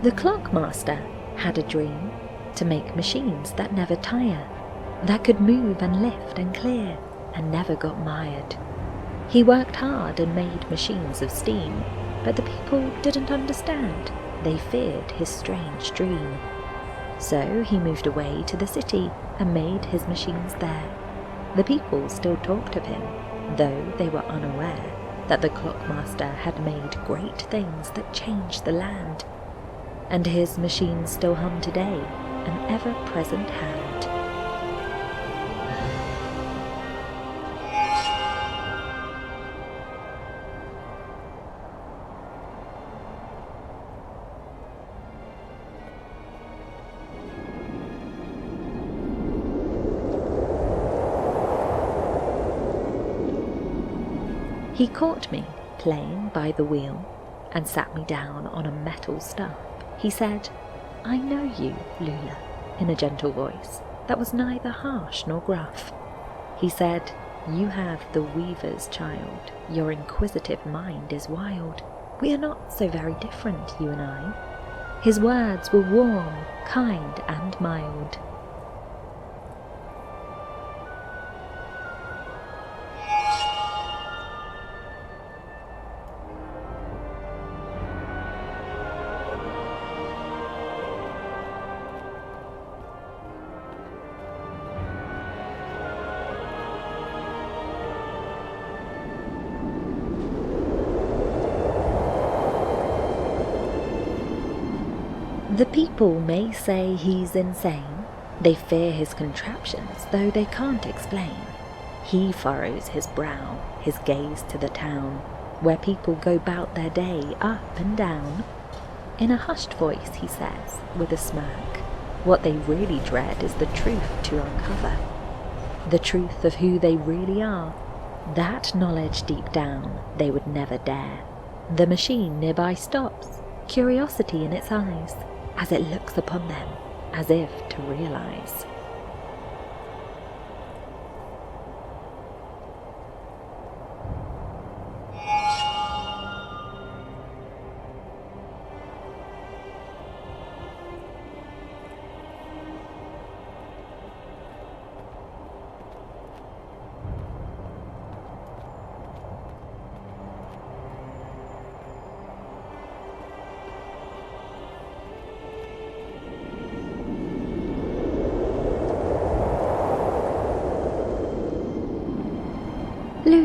The clockmaster had a dream to make machines that never tire, that could move and lift and clear and never got mired. He worked hard and made machines of steam, but the people didn't understand. They feared his strange dream. So he moved away to the city and made his machines there. The people still talked of him, though they were unaware that the clockmaster had made great things that changed the land. And his machines still hum today, an ever-present hand. He caught me playing by the wheel and sat me down on a metal stump. He said, "I know you, Lula," in a gentle voice that was neither harsh nor gruff. He said, "You have the weaver's child. Your inquisitive mind is wild. We are not so very different, you and I." His words were warm, kind, and mild. The people may say he's insane. They fear his contraptions, though they can't explain. He furrows his brow, his gaze to the town, where people go bout their day up and down. In a hushed voice he says, with a smirk, what they really dread is the truth to uncover. The truth of who they really are. That knowledge deep down they would never dare. The machine nearby stops, curiosity in its eyes, as it looks upon them, as if to realize.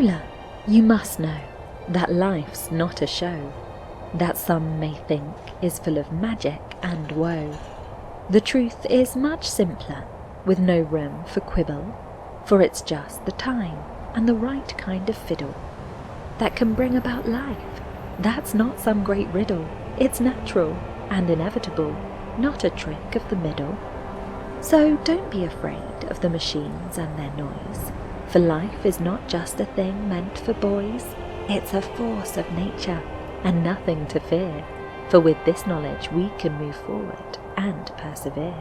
Lula, you must know that life's not a show, that some may think is full of magic and woe. The truth is much simpler, with no room for quibble, for it's just the time and the right kind of fiddle that can bring about life. That's not some great riddle, it's natural and inevitable, not a trick of the middle. So don't be afraid of the machines and their noise, for life is not just a thing meant for boys, it's a force of nature and nothing to fear, for with this knowledge we can move forward and persevere.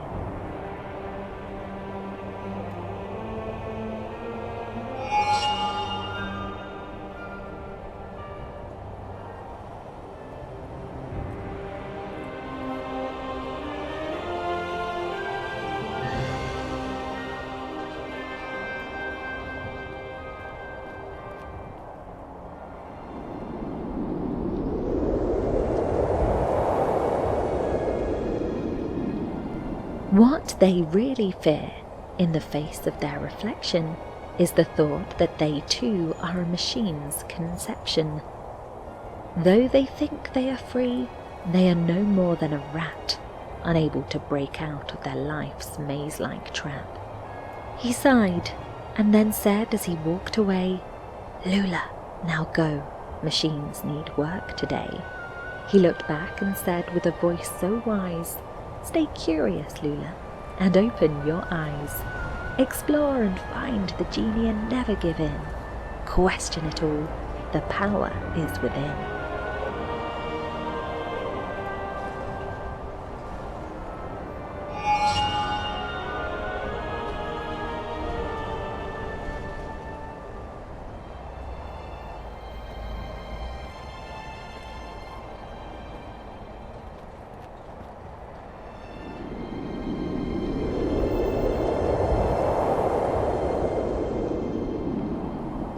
What they really fear in the face of their reflection is the thought that they too are a machine's conception. Though they think they are free, they are no more than a rat, unable to break out of their life's maze-like trap. He sighed, and then said as he walked away, "Lula, now go, machines need work today." He looked back and said with a voice so wise, "Stay curious, Lula, and open your eyes. Explore and find the genie and never give in. Question it all, the power is within."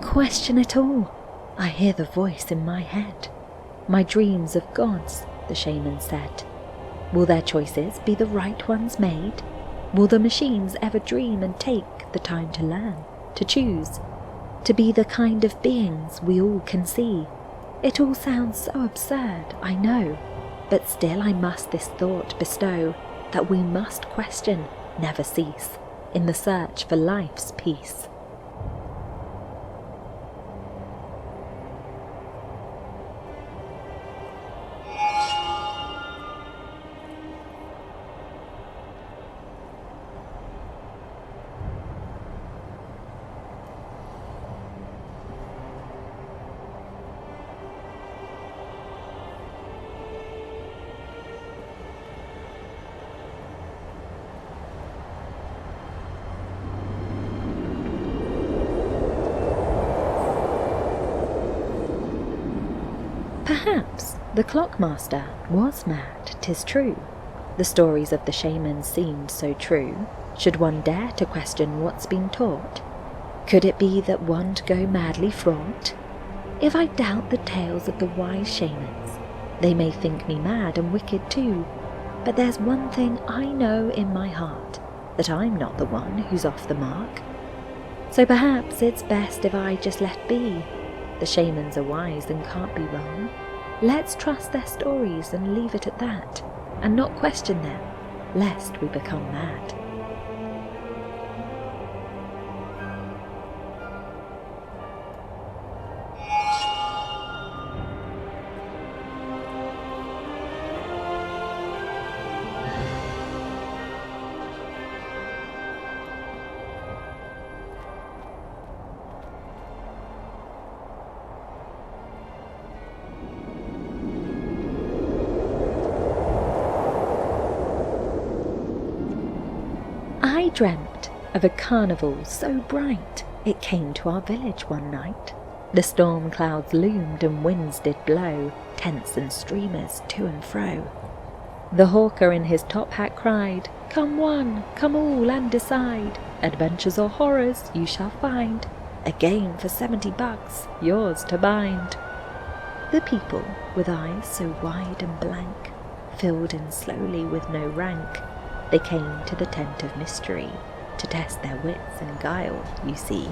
Question it all, I hear the voice in my head. My dreams of gods, the shaman said. Will their choices be the right ones made? Will the machines ever dream and take the time to learn, to choose, to be the kind of beings we all can see? It all sounds so absurd, I know, but still I must this thought bestow, that we must question, never cease, in the search for life's peace. Perhaps the clockmaster was mad, 'tis true. The stories of the shaman seemed so true. Should one dare to question what's been taught? Could it be that one'd go madly fraught? If I doubt the tales of the wise shamans, they may think me mad and wicked too. But there's one thing I know in my heart, that I'm not the one who's off the mark. So perhaps it's best if I just let be. The shamans are wise and can't be wrong. Let's trust their stories and leave it at that, and not question them, lest we become mad. I dreamt of a carnival so bright it came to our village one night. The storm clouds loomed and winds did blow, tents and streamers to and fro. The hawker in his top hat cried, "Come one, come all and decide, adventures or horrors you shall find, a game for $70, yours to bind." The people, with eyes so wide and blank, filled in slowly with no rank, they came to the tent of mystery, to test their wits and guile, you see.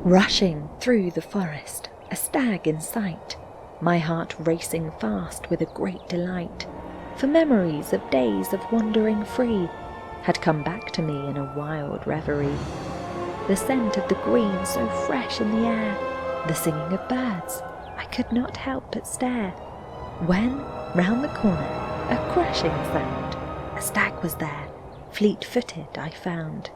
Rushing through the forest, a stag in sight, my heart racing fast with a great delight, for memories of days of wandering free had come back to me in a wild reverie. The scent of the green so fresh in the air, the singing of birds, I could not help but stare, when, round the corner, a crashing sound, a stag was there, fleet-footed I found.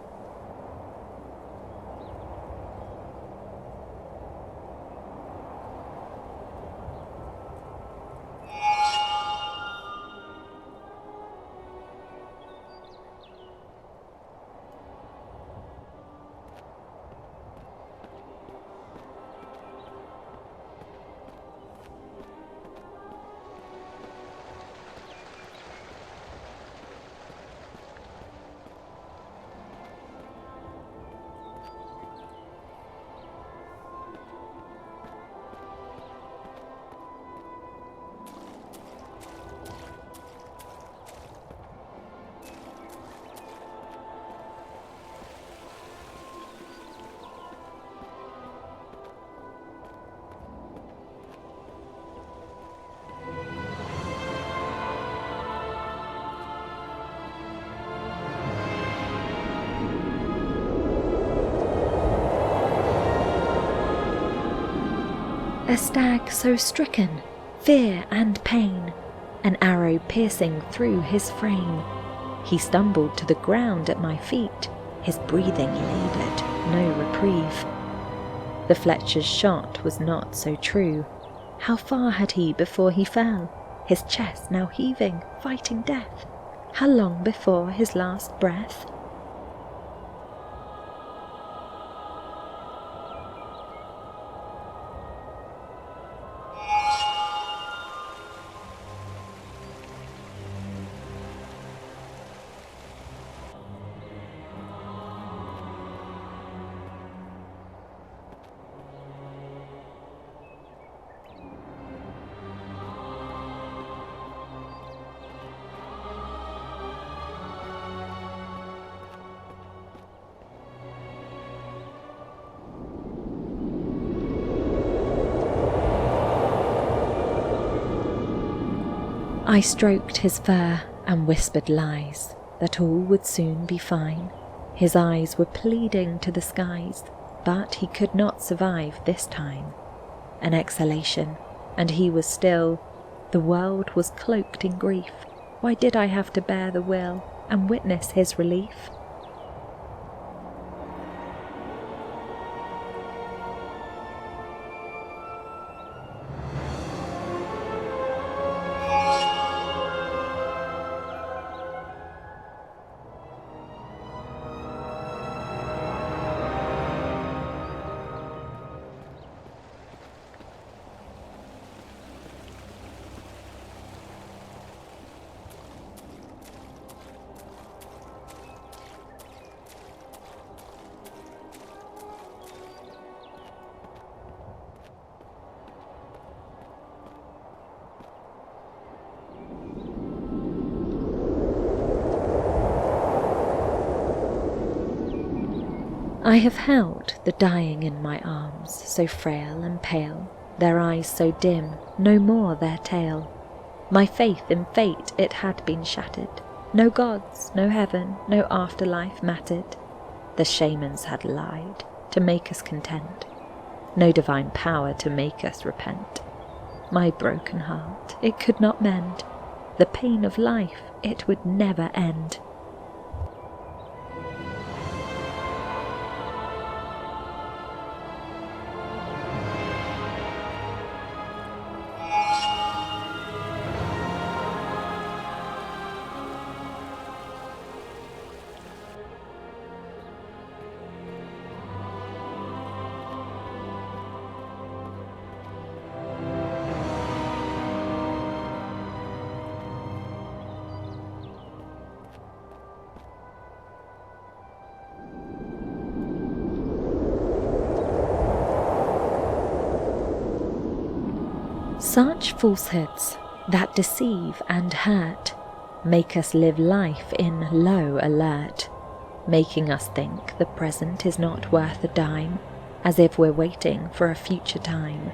A stag so stricken, fear and pain, an arrow piercing through his frame. He stumbled to the ground at my feet, his breathing laboured, no reprieve. The Fletcher's shot was not so true. How far had he before he fell, his chest now heaving, fighting death? How long before his last breath? I stroked his fur and whispered lies, that all would soon be fine. His eyes were pleading to the skies, but he could not survive this time. An exhalation, and he was still. The world was cloaked in grief. Why did I have to bear the will and witness his relief? I have held the dying in my arms, so frail and pale, their eyes so dim, no more their tale. My faith in fate, it had been shattered. No gods, no heaven, no afterlife mattered. The shamans had lied to make us content, no divine power to make us repent. My broken heart, it could not mend. The pain of life, it would never end. Such falsehoods that deceive and hurt make us live life in low alert, making us think the present is not worth a dime, as if we're waiting for a future time.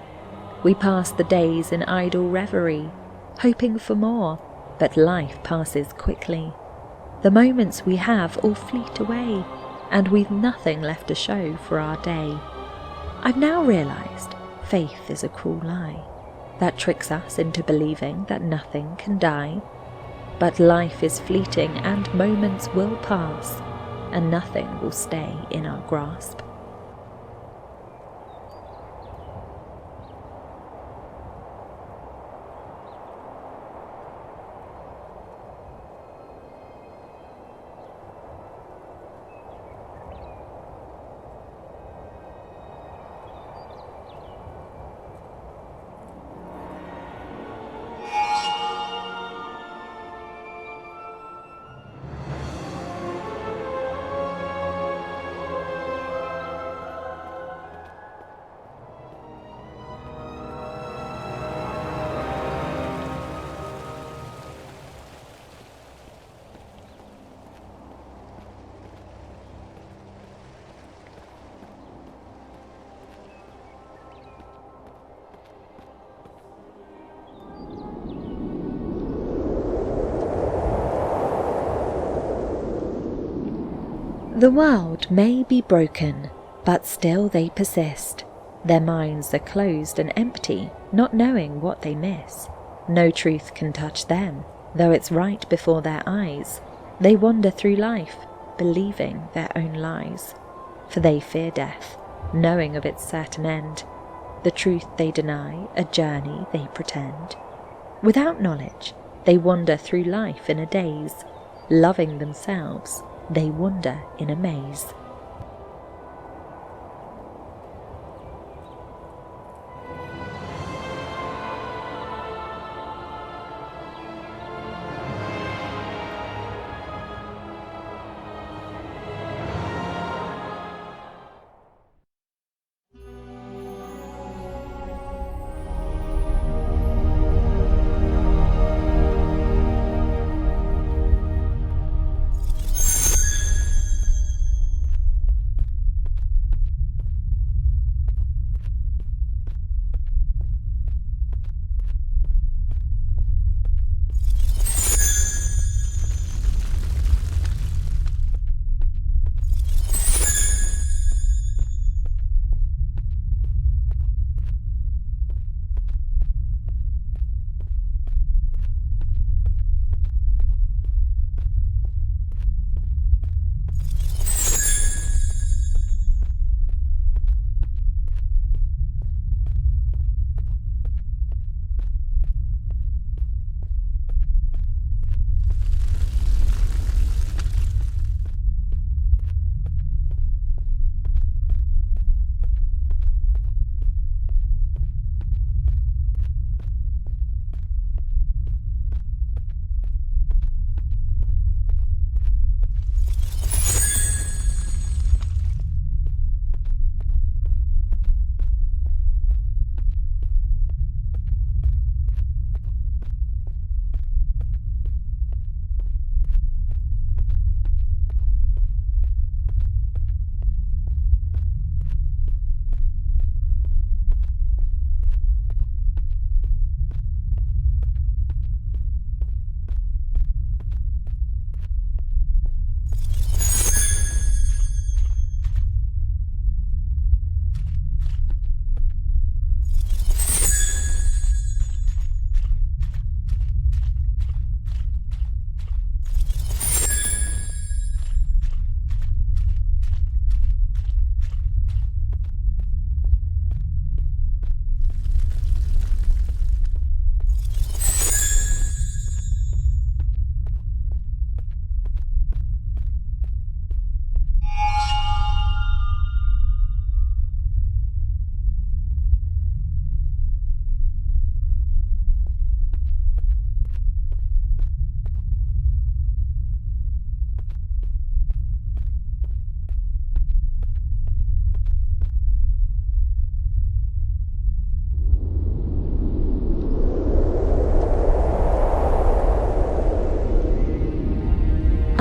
We pass the days in idle reverie, hoping for more, but life passes quickly. The moments we have all fleet away, and we've nothing left to show for our day. I've now realised faith is a cruel lie that tricks us into believing that nothing can die. But life is fleeting and moments will pass, and nothing will stay in our grasp. The world may be broken, but still they persist. Their minds are closed and empty, not knowing what they miss. No truth can touch them, though it's right before their eyes. They wander through life, believing their own lies. For they fear death, knowing of its certain end. The truth they deny, a journey they pretend. Without knowledge, they wander through life in a daze. Loving themselves, they wander in a maze.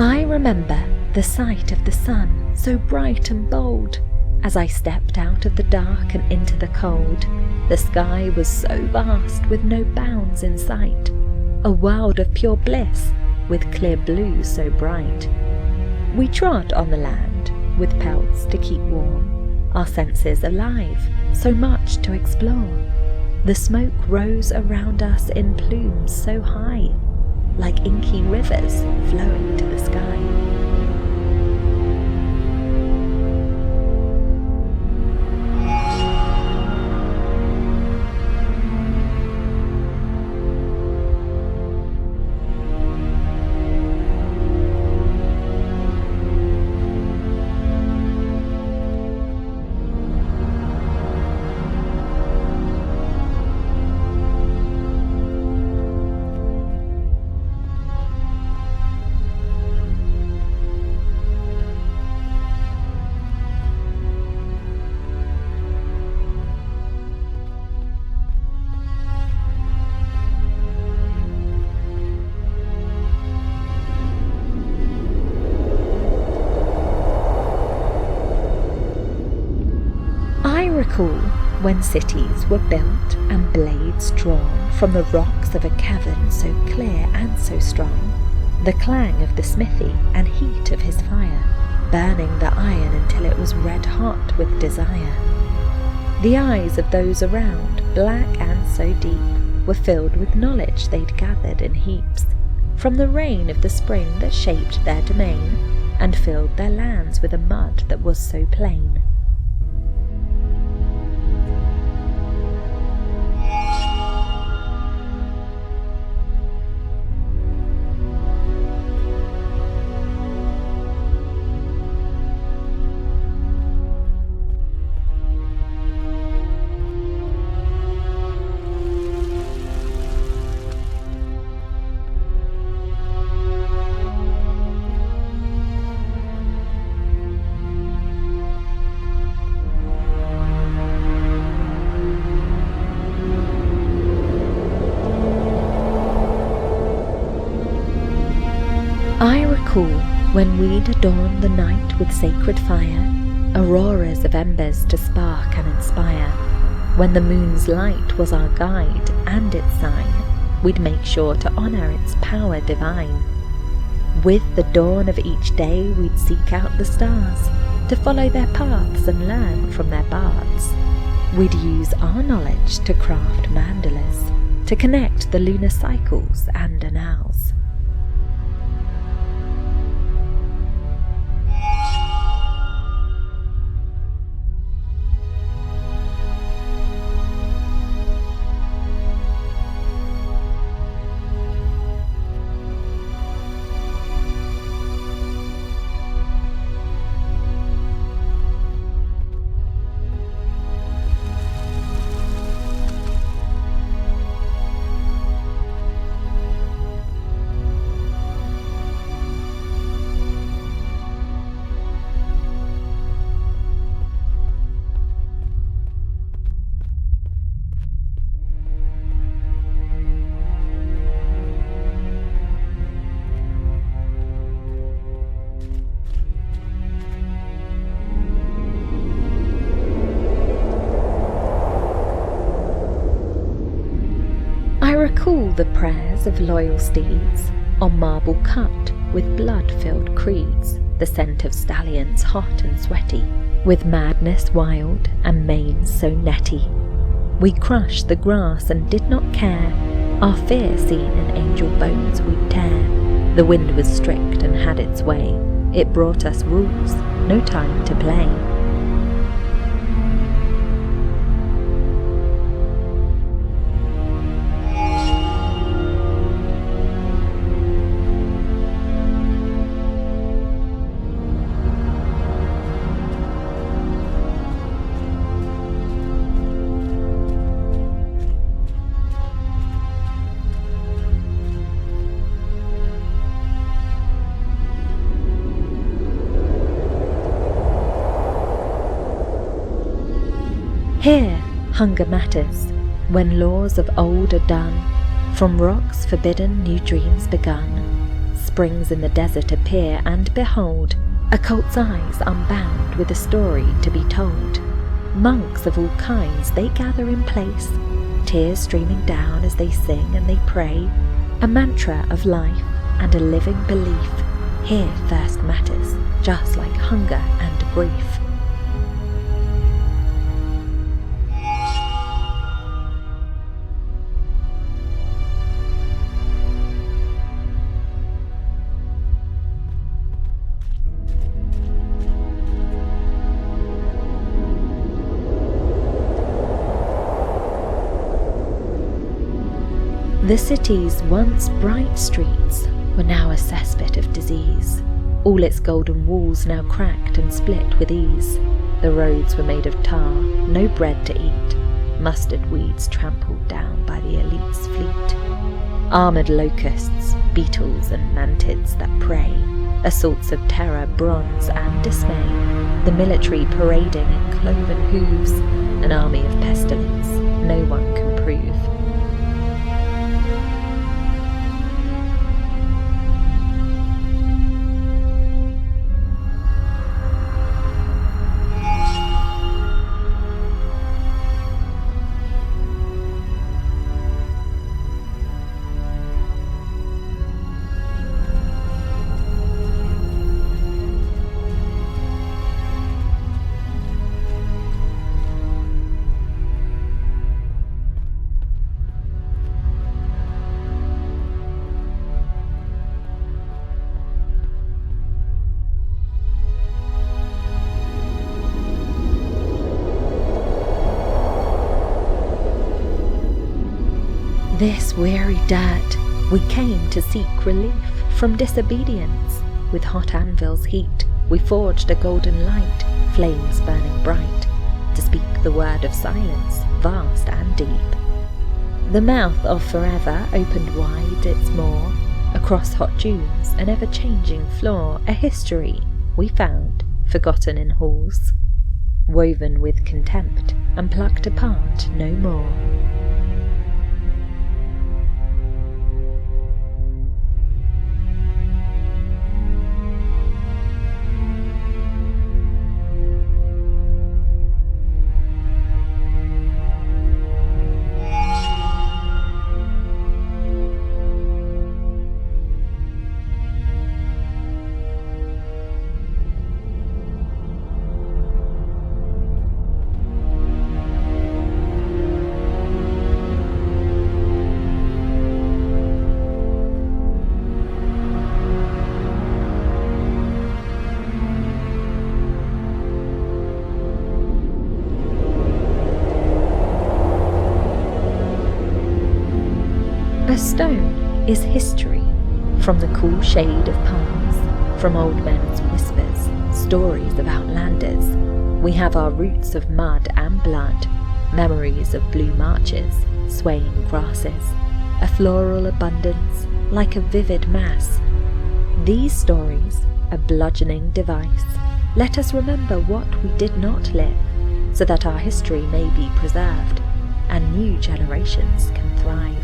I remember the sight of the sun, so bright and bold, As I stepped out of the dark and into the cold, the sky was so vast with no bounds in sight, a world of pure bliss with clear blue so bright. We trod on the land with pelts to keep warm, our senses alive, so much to explore. The smoke rose around us in plumes so high, like inky rivers flowing to the sky. I recall when cities were built and blades drawn from the rocks of a cavern so clear and so strong, the clang of the smithy and heat of his fire, burning the iron until it was red hot with desire. The eyes of those around, black and so deep, were filled with knowledge they'd gathered in heaps, from the rain of the spring that shaped their domain, and filled their lands with a mud that was so plain. I recall when we'd adorn the night with sacred fire, auroras of embers to spark and inspire. When the moon's light was our guide and its sign, we'd make sure to honour its power divine. With the dawn of each day we'd seek out the stars, to follow their paths and learn from their bards. We'd use our knowledge to craft mandalas, to connect the lunar cycles and annals. I recall the prayers of loyal steeds, on marble cut with blood-filled creeds, the scent of stallions hot and sweaty, with madness wild and manes so netty. We crushed the grass and did not care, our fear seen in angel bones we'd tear. The wind was strict and had its way, it brought us rules, no time to play. Here hunger matters, when laws of old are done, from rocks forbidden new dreams begun. Springs in the desert appear, and behold, A cult's eyes unbound with a story to be told. Monks of all kinds, they gather in place, tears streaming down as they sing and they pray, a mantra of life and a living belief. Here thirst matters, just like hunger and grief. The city's once bright streets were now a cesspit of disease. All its golden walls now cracked and split with ease. The roads were made of tar, no bread to eat, mustard weeds trampled down by the elite's fleet. Armoured locusts, beetles and mantids that prey, assaults of terror, bronze and dismay, the military parading in cloven hooves, an army of pestilence no one can prove. This weary dirt, we came to seek relief from disobedience. With hot anvil's heat, we forged a golden light, flames burning bright, to speak the word of silence, vast and deep. The mouth of forever opened wide its maw, across hot dunes, an ever-changing floor, a history we found, forgotten in halls, woven with contempt and plucked apart no more. A stone is history, from the cool shade of palms, from old men's whispers, stories of outlanders. We have our roots of mud and blood, memories of blue marches, swaying grasses, a floral abundance like a vivid mass. These stories, a bludgeoning device, let us remember what we did not live, so that our history may be preserved and new generations can thrive.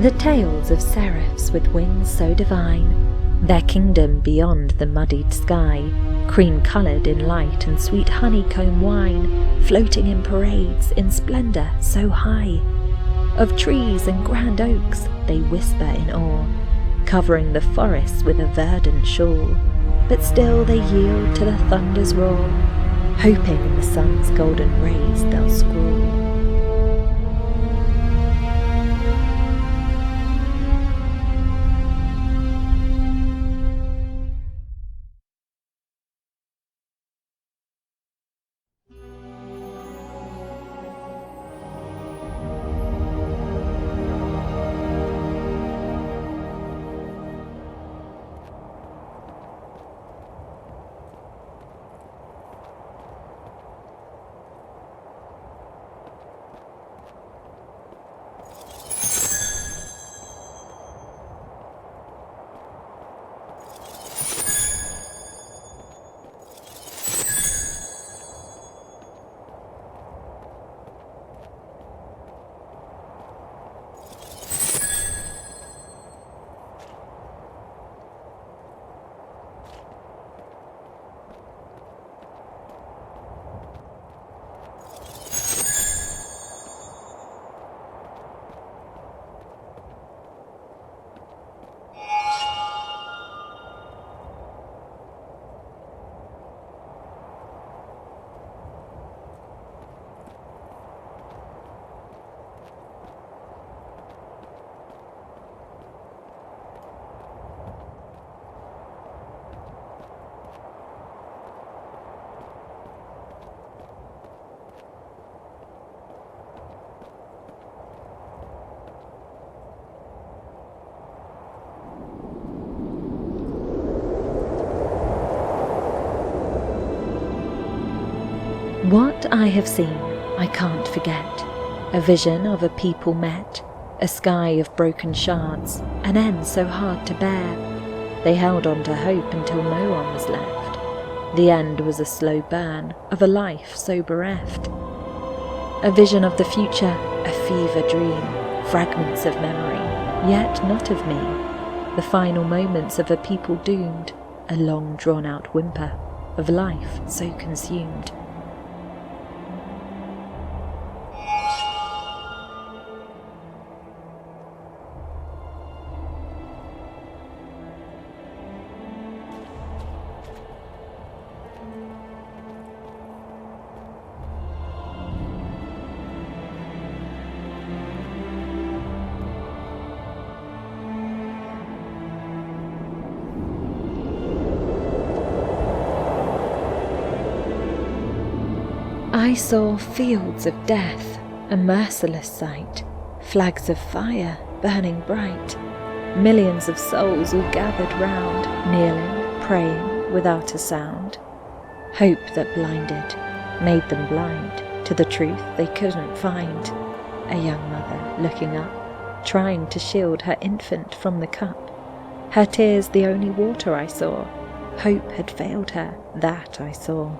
The tales of seraphs with wings so divine, their kingdom beyond the muddied sky, cream-coloured in light and sweet honeycomb wine, floating in parades in splendour so high. Of trees and grand oaks they whisper in awe, covering the forests with a verdant shawl, but still they yield to the thunder's roar, hoping in the sun's golden rays they'll scrawl. What I have seen, I can't forget. A vision of a people met, a sky of broken shards, an end so hard to bear. They held on to hope until no one was left. The end was a slow burn of a life so bereft. A vision of the future, a fever dream, fragments of memory, yet not of me. The final moments of a people doomed, a long drawn-out whimper of life so consumed. I saw fields of death, a merciless sight, flags of fire burning bright, millions of souls all gathered round, kneeling, praying without a sound. Hope that blinded, made them blind to the truth they couldn't find. A young mother looking up, trying to shield her infant from the cup. Her tears the only water I saw. Hope had failed her, that I saw.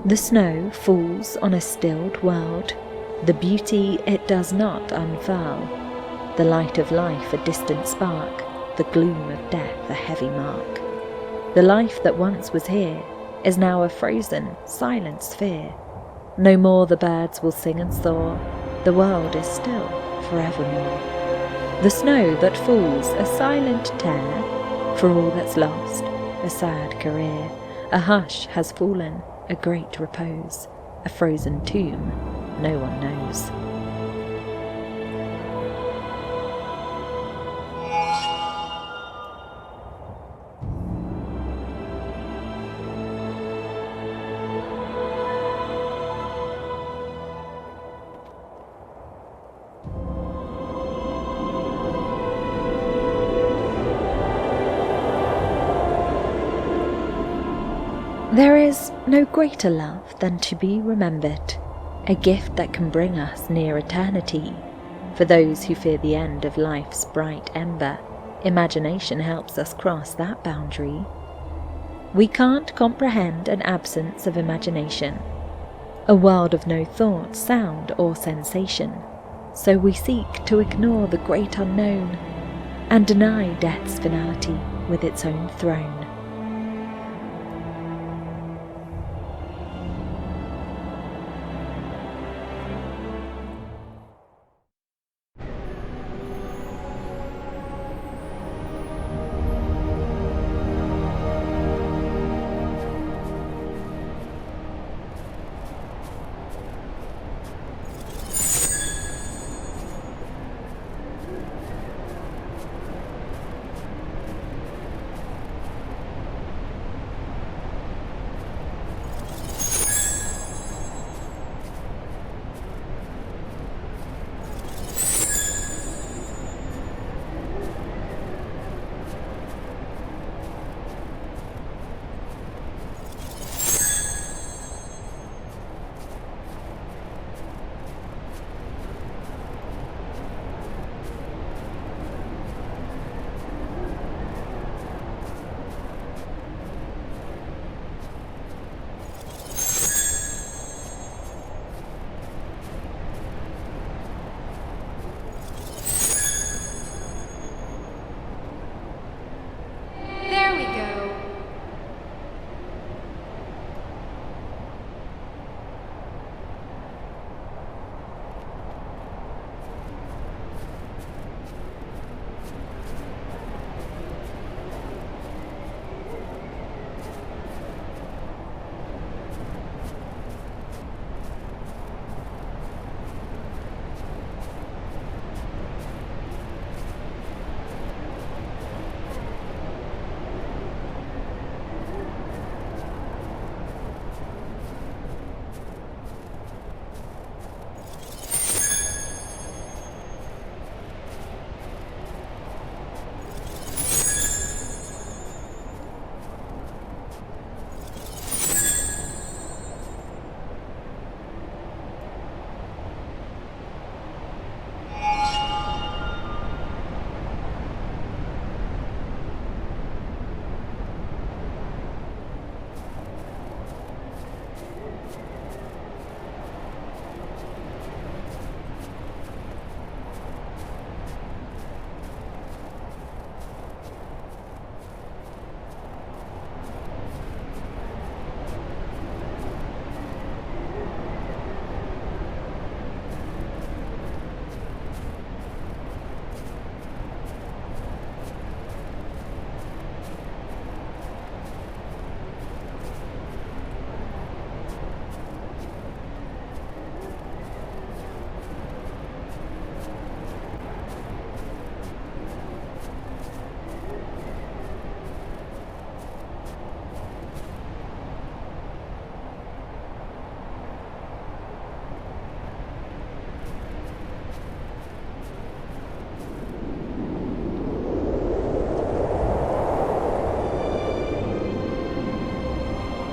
The snow falls on a stilled world. The beauty it does not unfurl. The light of life a distant spark, the gloom of death a heavy mark. The life that once was here is now a frozen, silent sphere. No more the birds will sing and soar. The world is still forevermore. The snow that falls a silent tear. For all that's lost, a sad career. A hush has fallen, a great repose, a frozen tomb no one knows. There is no greater love than to be remembered, a gift that can bring us near eternity. For those who fear the end of life's bright ember, imagination helps us cross that boundary. We can't comprehend an absence of imagination, a world of no thought, sound or sensation. So we seek to ignore the great unknown and deny death's finality with its own throne.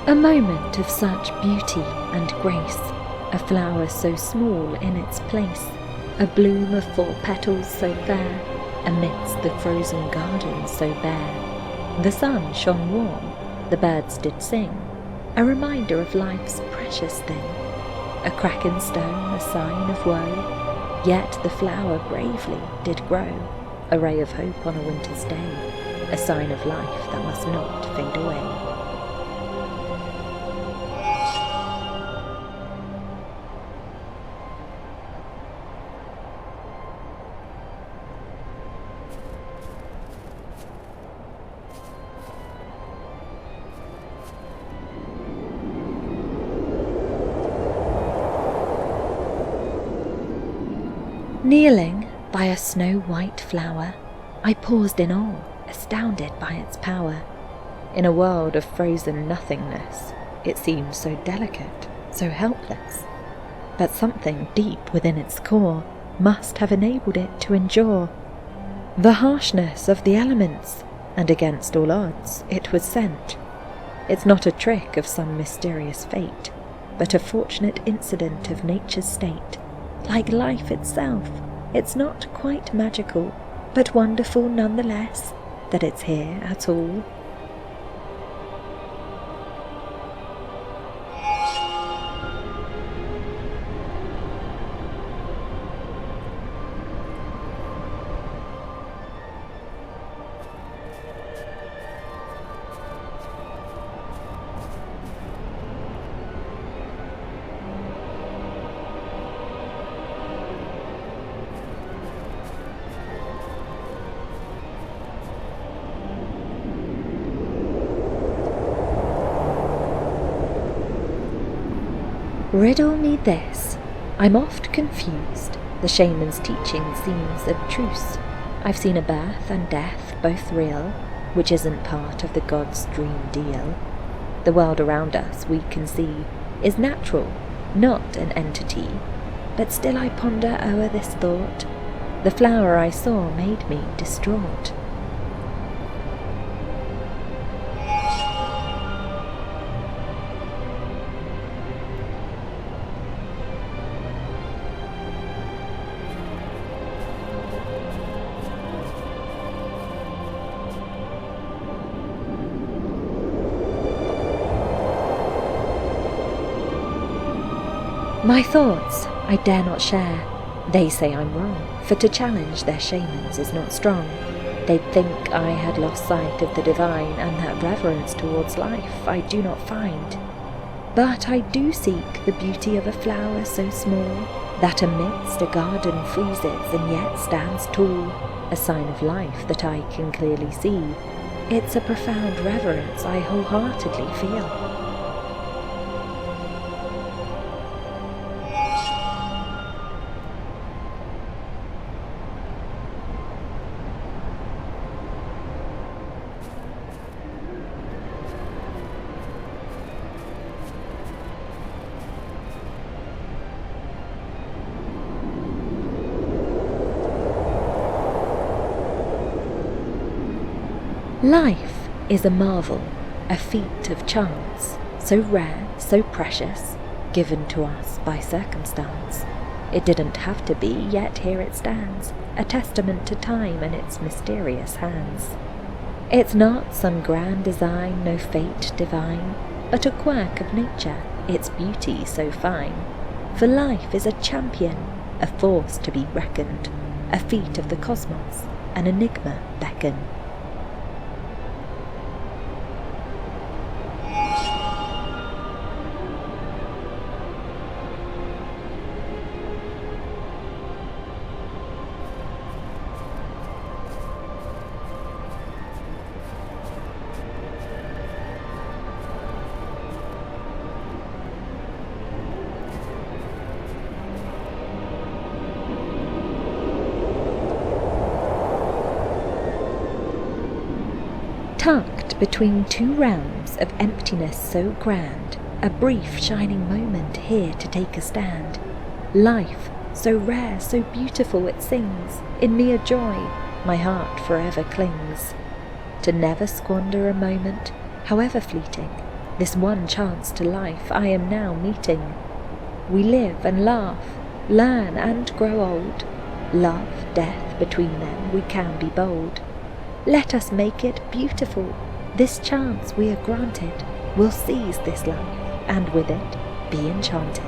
A moment of such beauty and grace, a flower so small in its place, a bloom of 4 petals so fair, amidst the frozen garden so bare. The sun shone warm, the birds did sing, a reminder of life's precious thing. A crack in stone, a sign of woe, yet the flower bravely did grow, a ray of hope on a winter's day, a sign of life that must not fade away. Kneeling by a snow-white flower, I paused in awe, astounded by its power. In a world of frozen nothingness, it seemed so delicate, so helpless. But something deep within its core must have enabled it to endure the harshness of the elements, and against all odds it was sent. It's not a trick of some mysterious fate, but a fortunate incident of nature's state. Like life itself, it's not quite magical, but wonderful nonetheless, that it's here at all. Riddle me this, I'm oft confused, the shaman's teaching seems abstruse. I've seen a birth and death both real, which isn't part of the god's dream deal. The world around us we can see is natural, not an entity, but still I ponder o'er this thought. The flower I saw made me distraught. My thoughts I dare not share. They say I'm wrong, for to challenge their shamans is not strong. They'd think I had lost sight of the divine, and that reverence towards life I do not find. But I do seek the beauty of a flower so small, that amidst a garden freezes and yet stands tall, a sign of life that I can clearly see. It's a profound reverence I wholeheartedly feel. Life is a marvel, a feat of chance, so rare, so precious, given to us by circumstance. It didn't have to be, yet here it stands, a testament to time and its mysterious hands. It's not some grand design, no fate divine, but a quirk of nature, its beauty so fine. For life is a champion, a force to be reckoned, a feat of the cosmos, an enigma beckon. Tucked between two realms of emptiness so grand, a brief shining moment here to take a stand. Life, so rare, so beautiful it sings, in mere joy my heart forever clings. To never squander a moment, however fleeting, This one chance to life I am now meeting. We live and laugh, learn and grow old. Love, death, between them we can be bold. Let us make it beautiful. This chance we are granted. We'll seize this life, and with it be enchanted.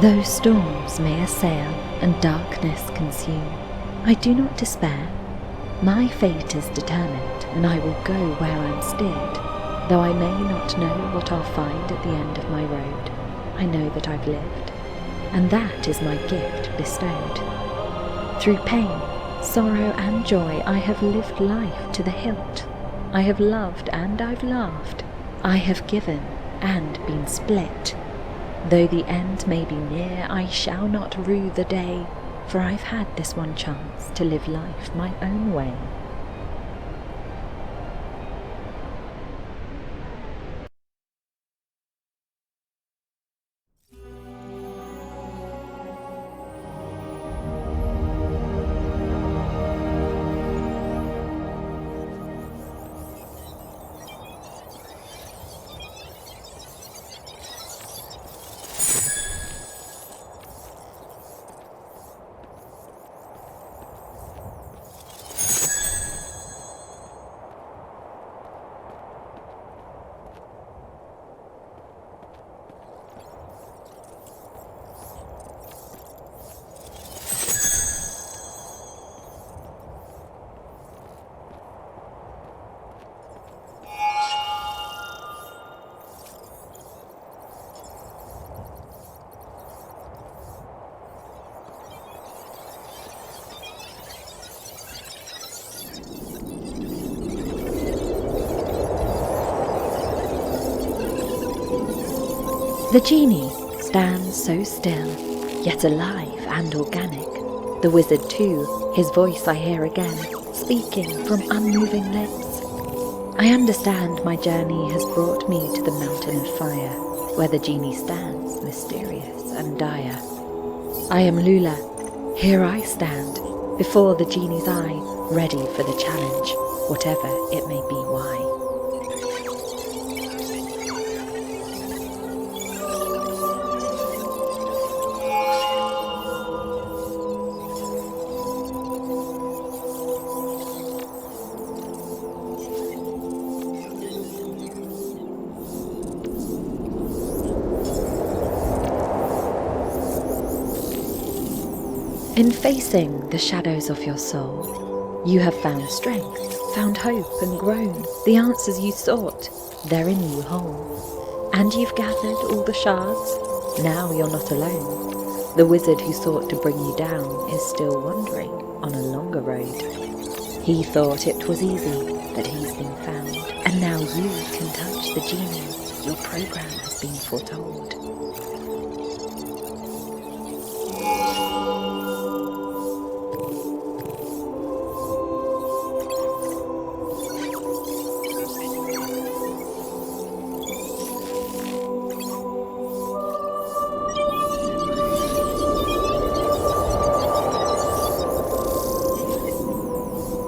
Though storms may assail and darkness consume, I do not despair. My fate is determined, and I will go where I'm steered. Though I may not know what I'll find at the end of my road, I know that I've lived, and that is my gift bestowed. Through pain, sorrow and joy I have lived life to the hilt. I have loved and I've laughed. I have given and been split. Though the end may be near, I shall not rue the day, for I've had this one chance to live life my own way. The genie stands so still, yet alive and organic. The wizard too, his voice I hear again, speaking from unmoving lips. I understand my journey has brought me to the mountain of fire, where the genie stands, mysterious and dire. I am Lula, here I stand, before the genie's eye, ready for the challenge, whatever it may be why. In facing the shadows of your soul, you have found strength, found hope and grown. The answers you sought, they're in you whole. And you've gathered all the shards, now you're not alone. The wizard who sought to bring you down is still wandering on a longer road. He thought it was easy, but he's been found. And now you can touch the genie, your program has been foretold.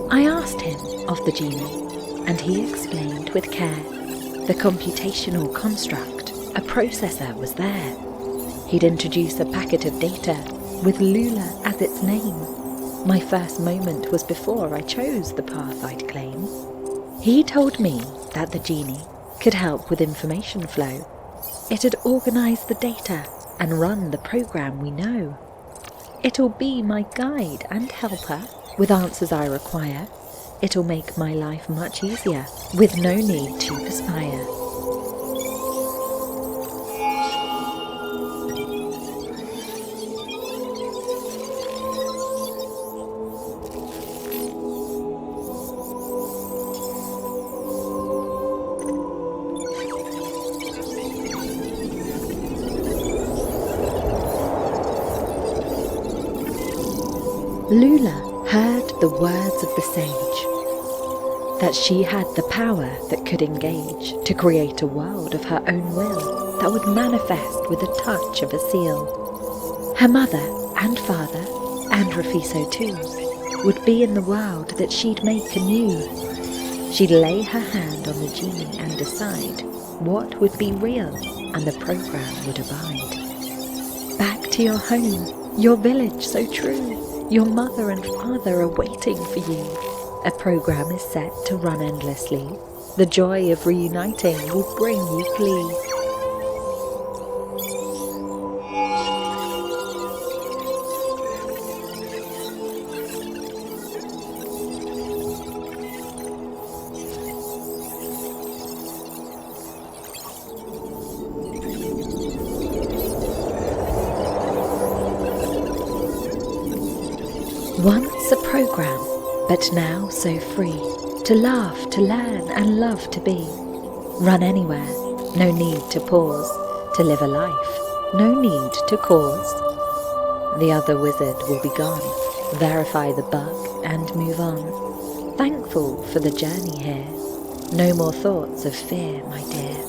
I asked him of the genie, and he explained with care. The computational construct, a processor was there. He'd introduce a packet of data with Lula as its name. My first moment was before I chose the path I'd claim. He told me that the genie could help with information flow. It'd organise the data and run the program we know. It'll be my guide and helper with answers I require. It'll make my life much easier with no need to perspire. Lula heard the words of the sage, that she had the power that could engage to create a world of her own will that would manifest with a touch of a seal. Her mother and father, and Rafiso too, would be in the world that she'd make anew. She'd lay her hand on the genie and decide what would be real, and the program would abide. Back to your home, your village so true, your mother and father are waiting for you. A program is set to run endlessly. The joy of reuniting will bring you glee. Once a program, but now so free, to laugh, to learn, and love to be. Run anywhere, no need to pause, to live a life, no need to cause. The other wizard will be gone, verify the bug and move on. Thankful for the journey here, no more thoughts of fear, my dear.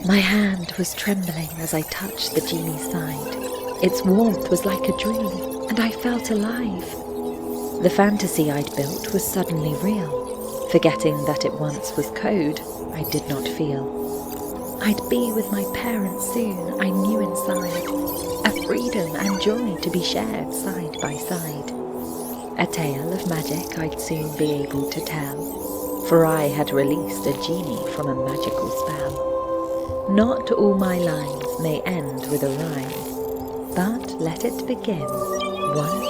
My hand was trembling as I touched the genie's side. Its warmth was like a dream, and I felt alive. The fantasy I'd built was suddenly real. Forgetting that it once was code, I did not feel. I'd be with my parents soon, I knew inside. A freedom and joy to be shared side by side. A tale of magic I'd soon be able to tell, for I had released a genie from a magical spell. Not all my lines may end with a rhyme, but let it begin once